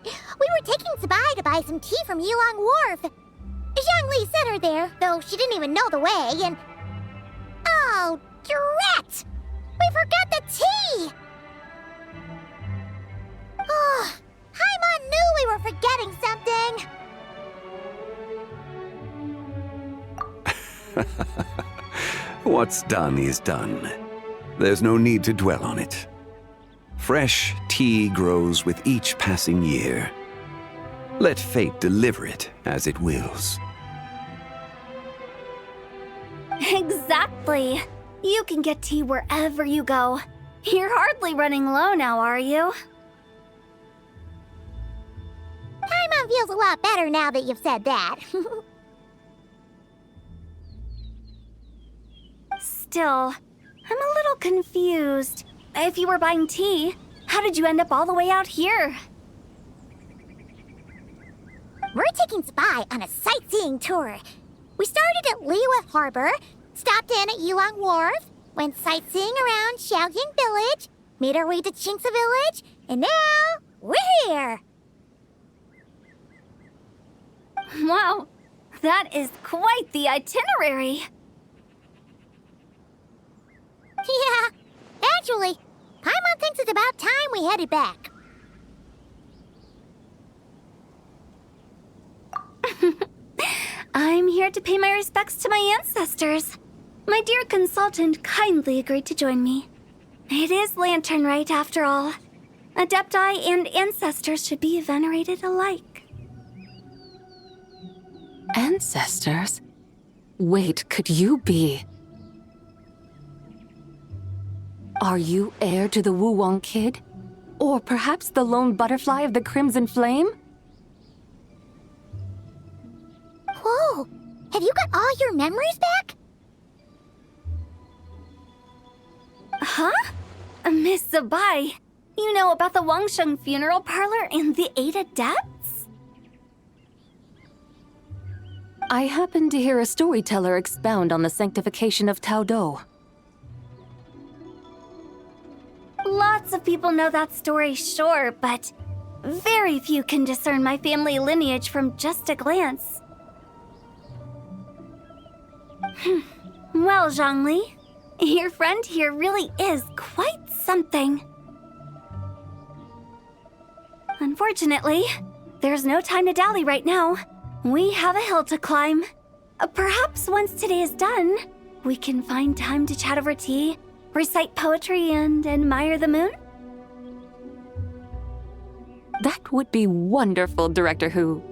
S1: We were taking Zabai to buy some tea from Yilong Wharf. Zhongli sent her there, though she didn't even know the way, and... Oh, drat! We forgot the tea! Oh, Paimon knew we were forgetting something!
S9: What's done is done. There's no need to dwell on it. Fresh tea grows with each passing year. Let fate deliver it as it wills.
S6: Exactly. You can get tea wherever you go. You're hardly running low now, are you?
S1: Paimon feels a lot better now that you've said that.
S6: Still, I'm a little confused. If you were buying tea, how did you end up all the way out here?
S1: We're taking Spy on a sightseeing tour. We started at Liyue Harbor, stopped in at Yilong Wharf, went sightseeing around Xiaoying Village, made our way to Qingce Village, and now we're here.
S6: Wow, that is quite the itinerary.
S1: Yeah, actually, Paimon thinks it's about time we headed back.
S6: I'm here to pay my respects to my ancestors. My dear consultant kindly agreed to join me. It is Lanternlit, after all. Adepti and ancestors should be venerated alike.
S3: Ancestors? Wait, could you be? Are you heir to the Wu Wong kid? Or perhaps the lone butterfly of the Crimson Flame?
S1: Have you got all your memories back?
S6: Huh? Miss Zabai, you know about the Wangsheng funeral parlor and the 8 adepts?
S3: I happened to hear a storyteller expound on the sanctification of Tao Do.
S6: Lots of people know that story, sure, but very few can discern my family lineage from just a glance. Well, Zhongli, your friend here really is quite something. Unfortunately, there's no time to dally right now. We have a hill to climb. Perhaps once today is done, we can find time to chat over tea, recite poetry, and admire the moon?
S3: That would be wonderful, Director Hu.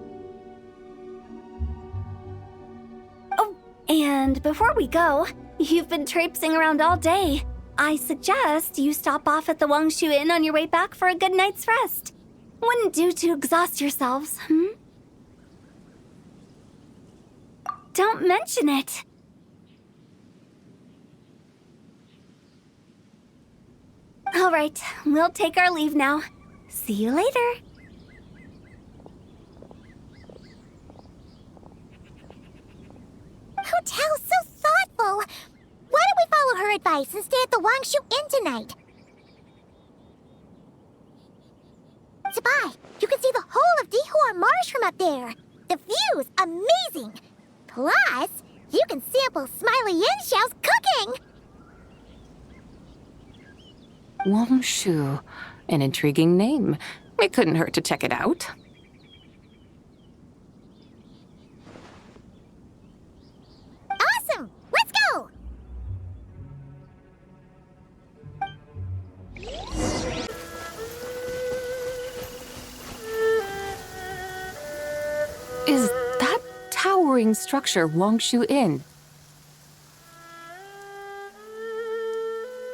S6: Oh, and before we go, you've been traipsing around all day. I suggest you stop off at the Wangshu Inn on your way back for a good night's rest. Wouldn't do to exhaust yourselves, Don't mention it. All right, we'll take our leave now. See you later.
S1: Hotel's so thoughtful. Why don't we follow her advice and stay at the Wangshu Inn tonight? Zabai, you can see the whole of Dihua Marsh from up there. The view's amazing. Plus, you can sample Smiley Yenshao's cooking.
S3: Wangshu, an intriguing name. It couldn't hurt to check it out.
S1: Awesome! Let's go!
S3: Is that towering structure Wangshu Inn?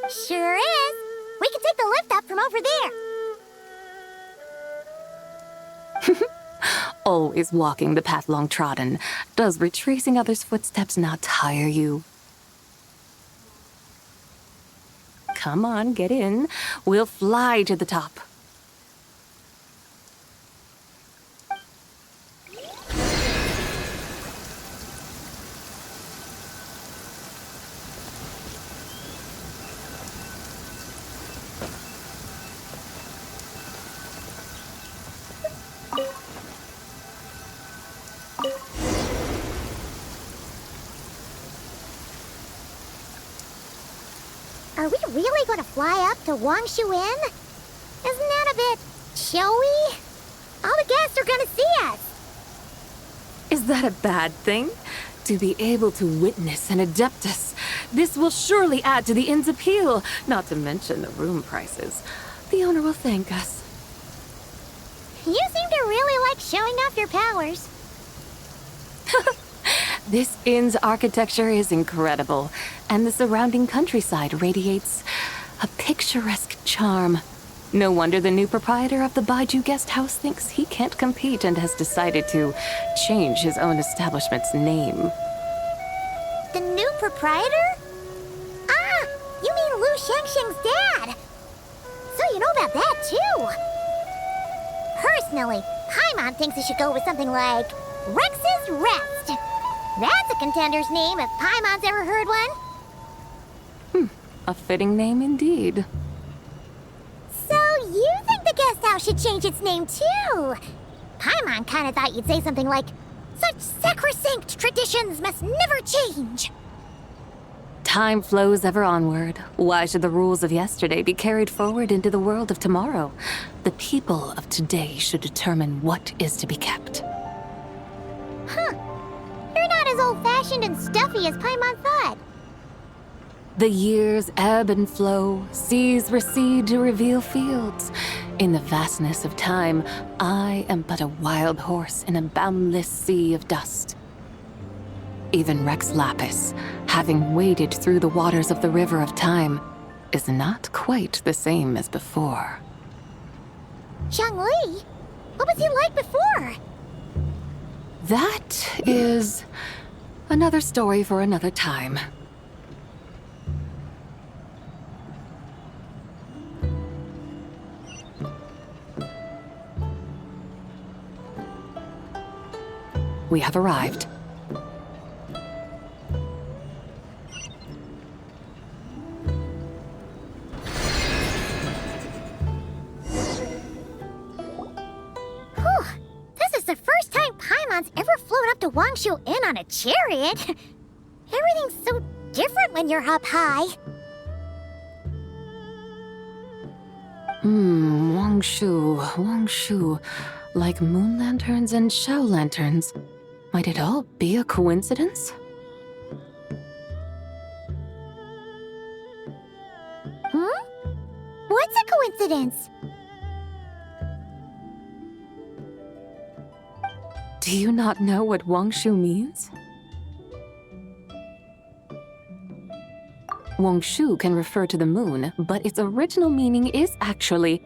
S1: Sure is. We can take the lift up from over there.
S3: Always walking the path long trodden. Does retracing others' footsteps not tire you? Come on, get in. We'll fly to the top.
S1: Are we really going to fly up to Wangshu Inn? Isn't that a bit showy? All the guests are going to see us.
S3: Is that a bad thing? To be able to witness an Adeptus. This will surely add to the inn's appeal, not to mention the room prices. The owner will thank us.
S1: You seem to really like showing off your powers.
S3: This inn's architecture is incredible, and the surrounding countryside radiates a picturesque charm. No wonder the new proprietor of the Baiju guest house thinks he can't compete and has decided to change his own establishment's name.
S1: The new proprietor? Ah, you mean Lu Shengsheng's dad. So you know about that, too. Personally, Paimon thinks it should go with something like Rex's Rest. That's a contender's name if Paimon's ever heard one.
S3: A fitting name indeed.
S1: So you think the guest house should change its name, too? Paimon kind of thought you'd say something like, "Such sacrosanct traditions must never change."
S3: Time flows ever onward. Why should the rules of yesterday be carried forward into the world of tomorrow? The people of today should determine what is to be kept.
S1: Huh. You're not as old-fashioned and stuffy as Paimon thought.
S3: The years ebb and flow, seas recede to reveal fields. In the vastness of time, I am but a wild horse in a boundless sea of dust. Even Rex Lapis, having waded through the waters of the river of time, is not quite the same as before.
S1: Zhongli? What was he like before?
S3: That is Another story for another time. We have arrived.
S1: Whew. This is the first time Paimon's ever flown up to Wangshu Inn on a chariot. Everything's so different when you're up high.
S3: Wangshu. Like moon lanterns and shell lanterns. Might it all be a coincidence?
S1: What's a coincidence?
S3: Do you not know what Wangshu means? Wangshu can refer to the moon, but its original meaning is actually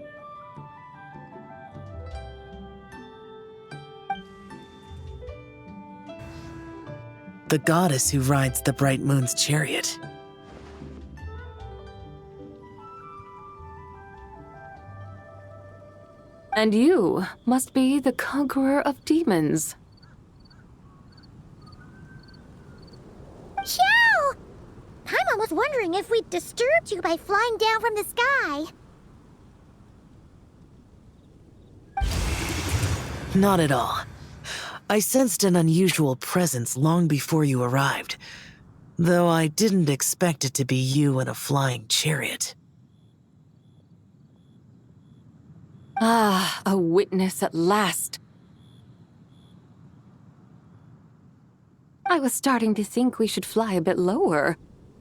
S10: the goddess who rides the bright moon's chariot.
S3: And you must be the conqueror of demons.
S1: Xiao! Paimon was wondering if we'd disturbed you by flying down from the sky.
S10: Not at all. I sensed an unusual presence long before you arrived, though I didn't expect it to be you in a flying chariot.
S3: Ah, a witness at last. I was starting to think we should fly a bit lower.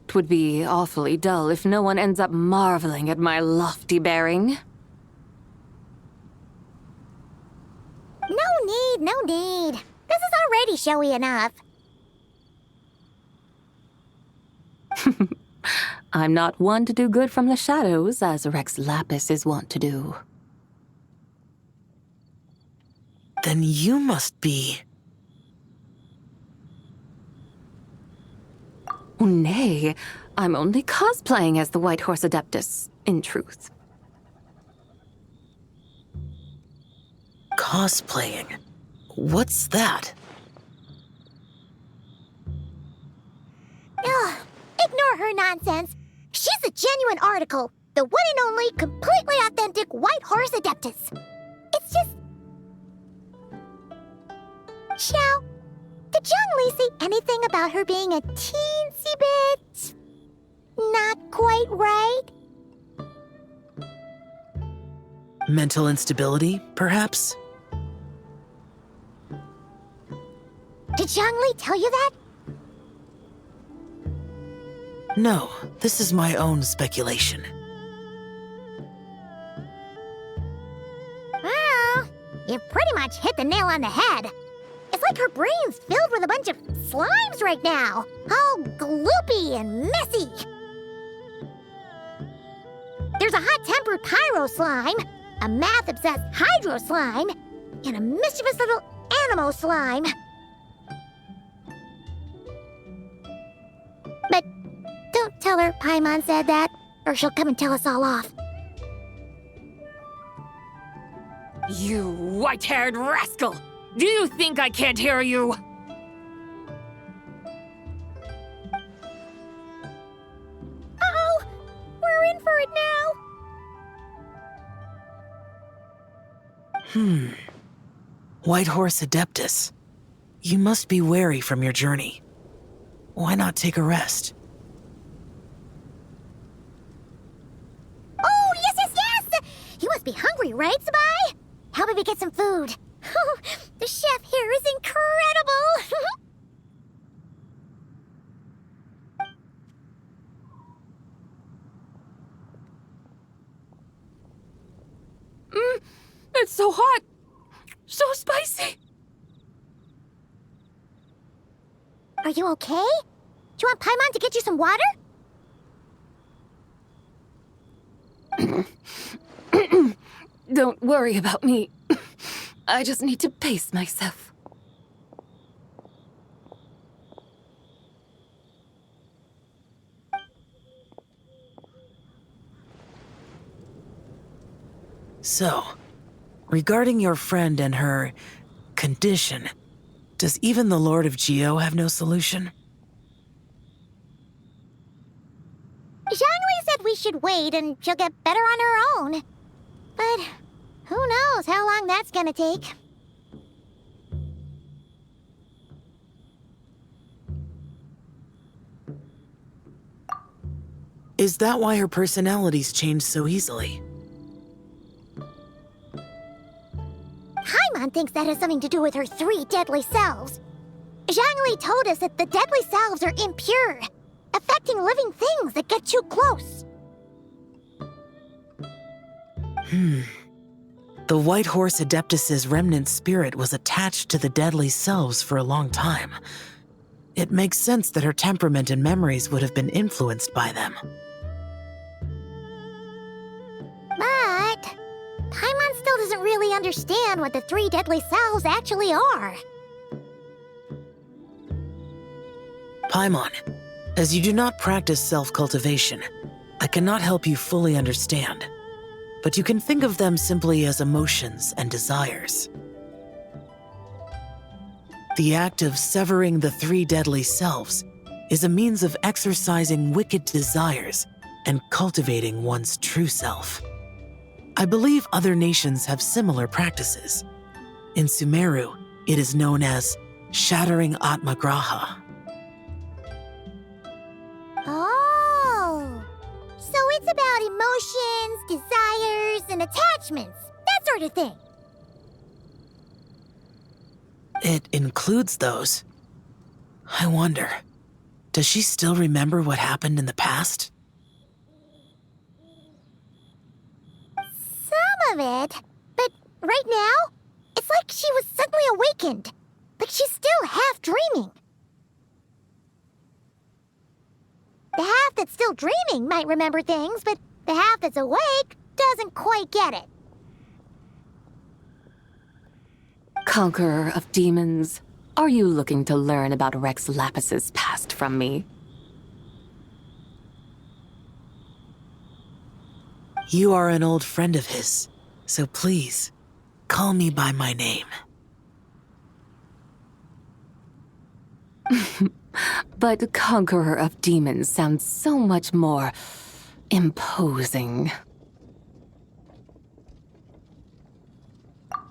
S3: 'Twould be awfully dull if no one ends up marveling at my lofty bearing.
S1: No need. This is already showy enough.
S3: I'm not one to do good from the shadows, as Rex Lapis is wont to do.
S10: Then you must be...
S3: Oh, nay, I'm only cosplaying as the White Horse Adeptus, in truth.
S10: Cosplaying? What's that?
S1: Ugh, ignore her nonsense. She's a genuine article. The one and only, completely authentic White Horse Adeptus. It's just... Xiao, did Zhongli say anything about her being a teensy bit... not quite right?
S10: Mental instability, perhaps?
S1: Did Zhongli tell you that?
S10: No, this is my own speculation.
S1: Well, you pretty much hit the nail on the head. It's like her brain's filled with a bunch of slimes right now. All gloopy and messy. There's a hot-tempered pyro slime, a math-obsessed hydro slime, and a mischievous little animo slime. But don't tell her Paimon said that, or she'll come and tell us all off.
S3: You white-haired rascal! Do you think I can't hear you?
S1: Uh-oh! We're in for it now!
S10: White Horse Adeptus. You must be weary from your journey. Why not take a rest?
S1: Oh, yes! You must be hungry, right, Sabai? How about we get some food? The chef here is incredible!
S3: It's so hot! So spicy!
S1: Are you okay? Do you want Paimon to get you some water?
S3: Don't worry about me. I just need to pace myself.
S10: So, regarding your friend and her condition, does even the Lord of Geo have no solution?
S1: Zhongli said we should wait and she'll get better on her own. But who knows how long that's gonna take.
S10: Is that why her personalities change so easily?
S1: Paimon thinks that has something to do with her 3 deadly selves. Zhongli told us that the deadly selves are impure, affecting living things that get too close.
S10: The White Horse Adeptus's remnant spirit was attached to the deadly selves for a long time. It makes sense that her temperament and memories would have been influenced by them.
S1: But Paimon still doesn't really understand what the 3 deadly selves actually are.
S10: Paimon, as you do not practice self-cultivation, I cannot help you fully understand. But you can think of them simply as emotions and desires. The act of severing the 3 deadly selves is a means of exercising wicked desires and cultivating one's true self. I believe other nations have similar practices. In Sumeru, it is known as shattering Atmagraha.
S1: Oh, so it's about emotions, desires, and attachments, that sort of thing.
S10: It includes those. I wonder, does she still remember what happened in the past?
S1: Some of it, but right now, it's like she was suddenly awakened. Like she's still half dreaming. The half that's still dreaming might remember things, but the half that's awake doesn't quite get it.
S3: Conqueror of demons, are you looking to learn about Rex Lapis's past from me?
S10: You are an old friend of his, so please, call me by my name.
S3: But Conqueror of Demons sounds so much more imposing.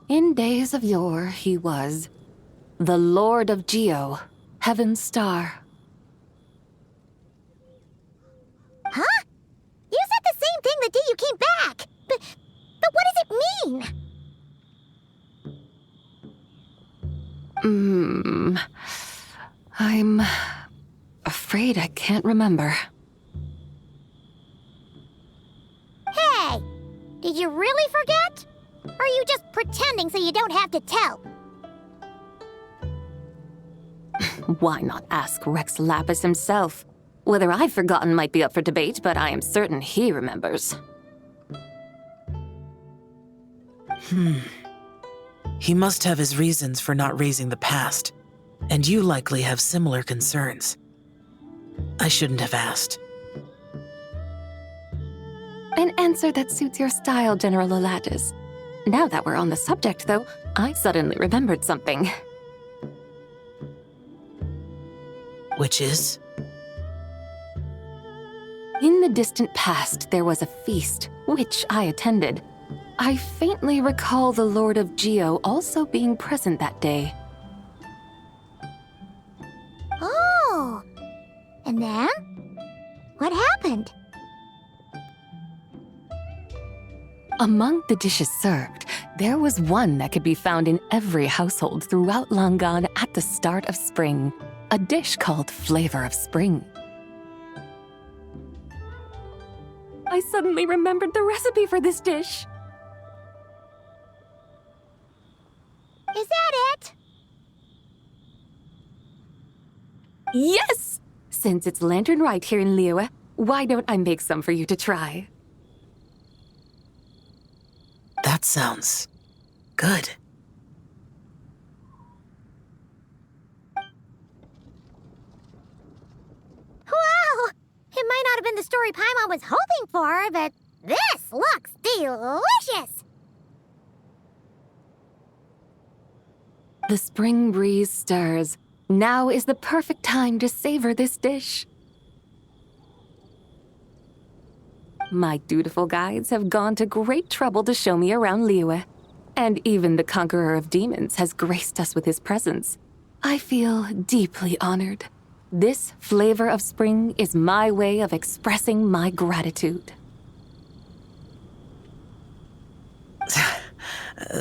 S3: In days of yore, he was the Lord of Geo, Heaven's Star.
S1: Huh? You said the same thing the day you came back! But what does it mean?
S3: I'm afraid I can't remember.
S1: Hey! Did you really forget? Or are you just pretending so you don't have to tell?
S3: Why not ask Rex Lapis himself? Whether I've forgotten might be up for debate, but I am certain he remembers.
S10: He must have his reasons for not raising the past, and you likely have similar concerns. I shouldn't have asked.
S3: An answer that suits your style, General Olatis. Now that we're on the subject, though, I suddenly remembered something.
S10: Which is?
S3: In the distant past, there was a feast, which I attended. I faintly recall the Lord of Geo also being present that day.
S1: Oh! And then? What happened?
S3: Among the dishes served, there was one that could be found in every household throughout Langan at the start of spring. A dish called Flavor of Spring. I suddenly remembered the recipe for this dish.
S1: Is that it?
S3: Yes! Since it's Lanternlit here in Liyue, why don't I make some for you to try?
S10: That sounds good.
S1: Wow! It might not have been the story Paimon was hoping for, but this looks delicious!
S3: The spring breeze stirs. Now is the perfect time to savor this dish. My dutiful guides have gone to great trouble to show me around Liyue, and even the conqueror of demons has graced us with his presence. I feel deeply honored. This flavor of spring is my way of expressing my gratitude.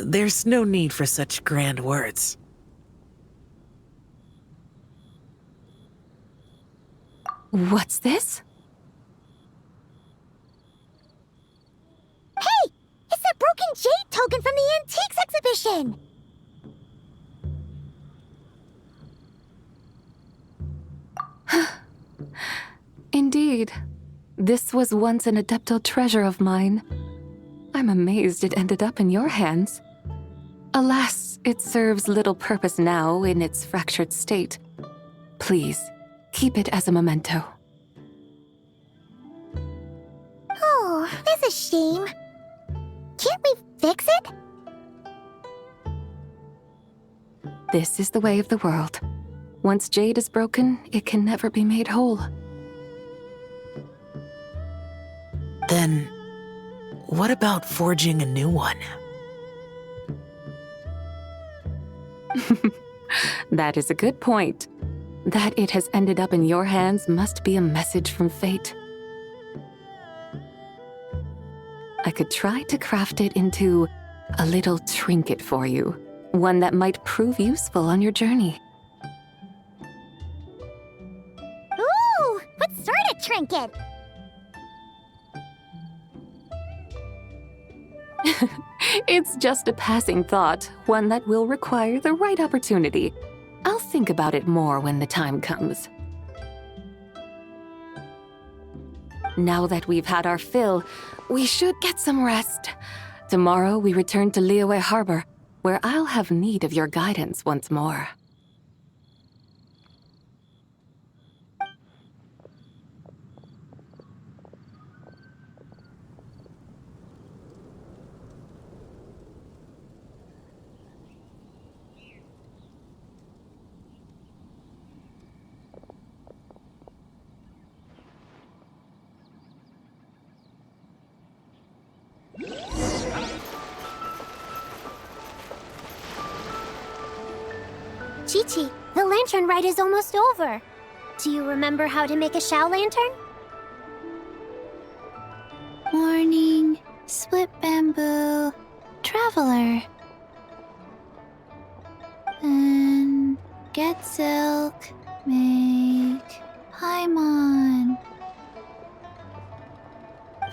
S10: There's no need for such grand words.
S3: What's this?
S1: Hey! It's that broken jade token from the antiques exhibition!
S3: Indeed. This was once an Adepto treasure of mine. I'm amazed it ended up in your hands. Alas, it serves little purpose now in its fractured state. Please, keep it as a memento.
S1: Oh, that's a shame. Can't we fix it?
S3: This is the way of the world. Once jade is broken, it can never be made whole.
S10: Then, what about forging a new one?
S3: That is a good point. That it has ended up in your hands must be a message from fate. I could try to craft it into a little trinket for you, one that might prove useful on your journey.
S1: Ooh, what sort of trinket?
S3: It's just a passing thought, one that will require the right opportunity. I'll think about it more when the time comes. Now that we've had our fill, we should get some rest. Tomorrow we return to Liyue Harbor, where I'll have need of your guidance once more.
S1: Chi-Chi, the lantern rite is almost over. Do you remember how to make a Shao lantern?
S8: Morning, split bamboo, traveler. And get silk, make Paimon.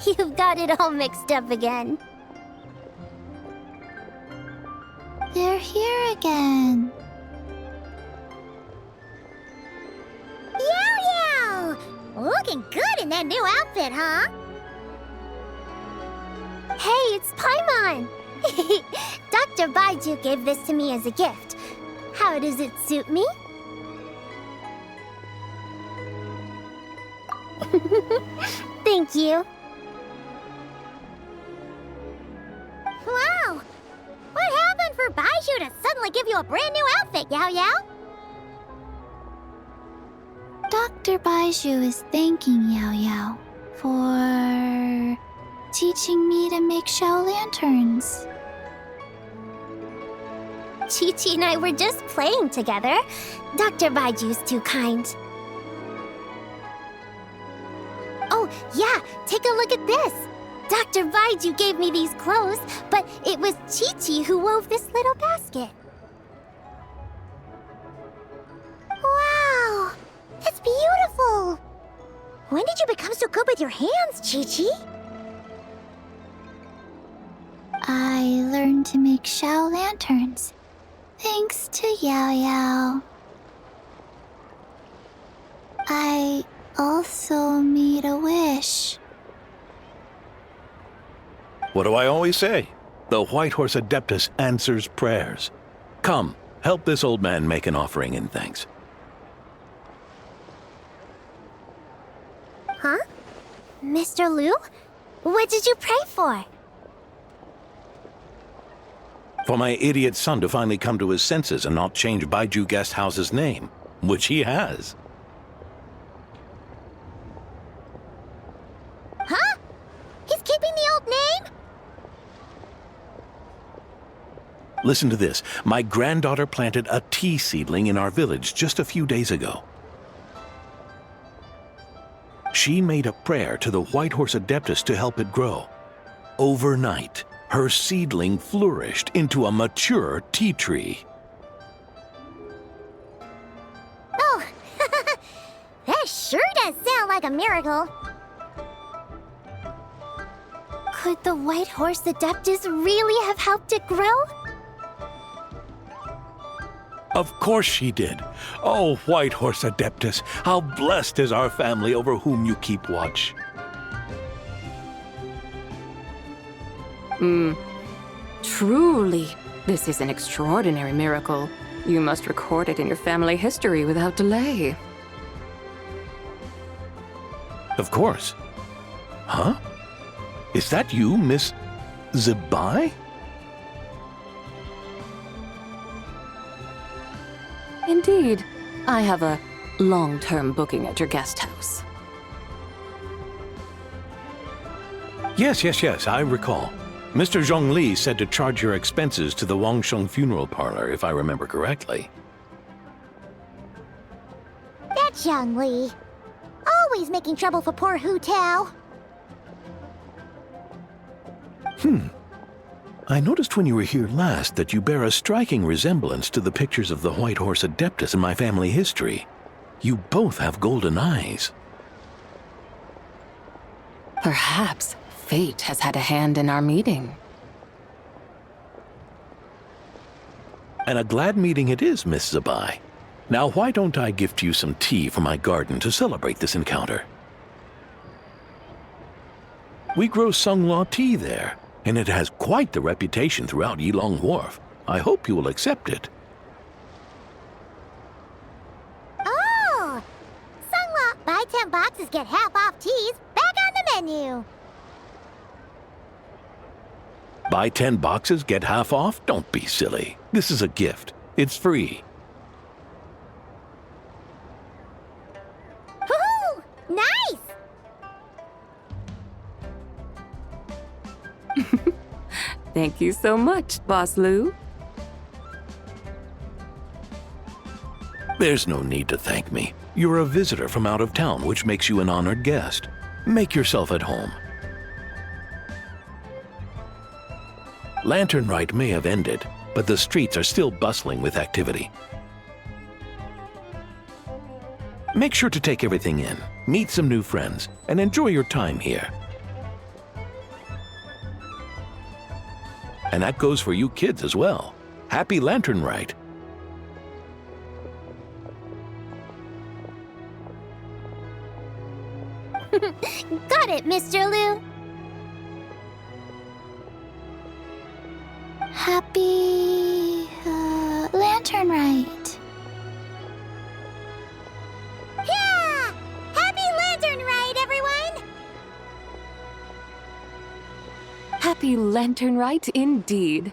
S1: You've got it all mixed up again.
S8: They're here again.
S1: Yow! Looking good in that new outfit, huh? Hey, it's Paimon! Dr. Baiju gave this to me as a gift. How does it suit me? Thank you. Wow! What happened for Baiju to suddenly give you a brand new outfit, Yao Yao?
S8: Dr. Baiju is thanking Yao Yao for teaching me to make Shao lanterns.
S1: Chi-Chi and I were just playing together. Dr. Baiju's too kind. Oh, yeah, take a look at this. Dr. Baiju gave me these clothes, but it was Chi-Chi who wove this little basket. Wow, that's beautiful. When did you become so good with your hands, Chi-Chi?
S8: I learned to make Shao lanterns, thanks to Yao Yao. I also made a wish.
S11: What do I always say? The White Horse Adeptus answers prayers. Come, help this old man make an offering in thanks.
S1: Huh? Mr. Liu? What did you pray for?
S11: For my idiot son to finally come to his senses and not change Baiju Guest House's name, which he has.
S1: Huh? He's keeping the old name?
S11: Listen to this. My granddaughter planted a tea seedling in our village just a few days ago. She made a prayer to the White Horse Adeptus to help it grow. Overnight, her seedling flourished into a mature tea tree.
S1: Oh, that sure does sound like a miracle.
S8: Could the White Horse Adeptus really have helped it grow?
S11: Of course she did. Oh, White Horse Adeptus, how blessed is our family over whom you keep watch.
S3: Truly, this is an extraordinary miracle. You must record it in your family history without delay.
S11: Of course. Huh? Is that you, Miss Zebai?
S3: Indeed, I have a long-term booking at your guest house.
S11: Yes, I recall. Mr. Zhongli said to charge your expenses to the Wangsheng Funeral Parlor, if I remember correctly.
S1: That's Young Li. Always making trouble for poor Hu Tao.
S11: I noticed when you were here last that you bear a striking resemblance to the pictures of the White Horse Adeptus in my family history. You both have golden eyes.
S3: Perhaps fate has had a hand in our meeting.
S11: And a glad meeting it is, Miss Zebai. Now, why don't I gift you some tea from my garden to celebrate this encounter? We grow Sunglaw tea there, and it has quite the reputation throughout Yilong Wharf. I hope you will accept it.
S1: Oh! Sunglaw, buy 10 boxes, get half off teas. Back on the menu.
S11: Buy 10 boxes, get half off? Don't be silly. This is a gift. It's free.
S1: Woohoo! Nice!
S3: Thank you so much, Boss Lou.
S11: There's no need to thank me. You're a visitor from out of town, which makes you an honored guest. Make yourself at home. Lanternlit may have ended, but the streets are still bustling with activity. Make sure to take everything in, meet some new friends, and enjoy your time here. And that goes for you kids as well. Happy Lanternlit.
S1: Got it, Mr. Liu.
S8: Happy... Lanternlit.
S1: Yeah! Happy Lanternlit, everyone!
S3: Happy Lanternlit indeed.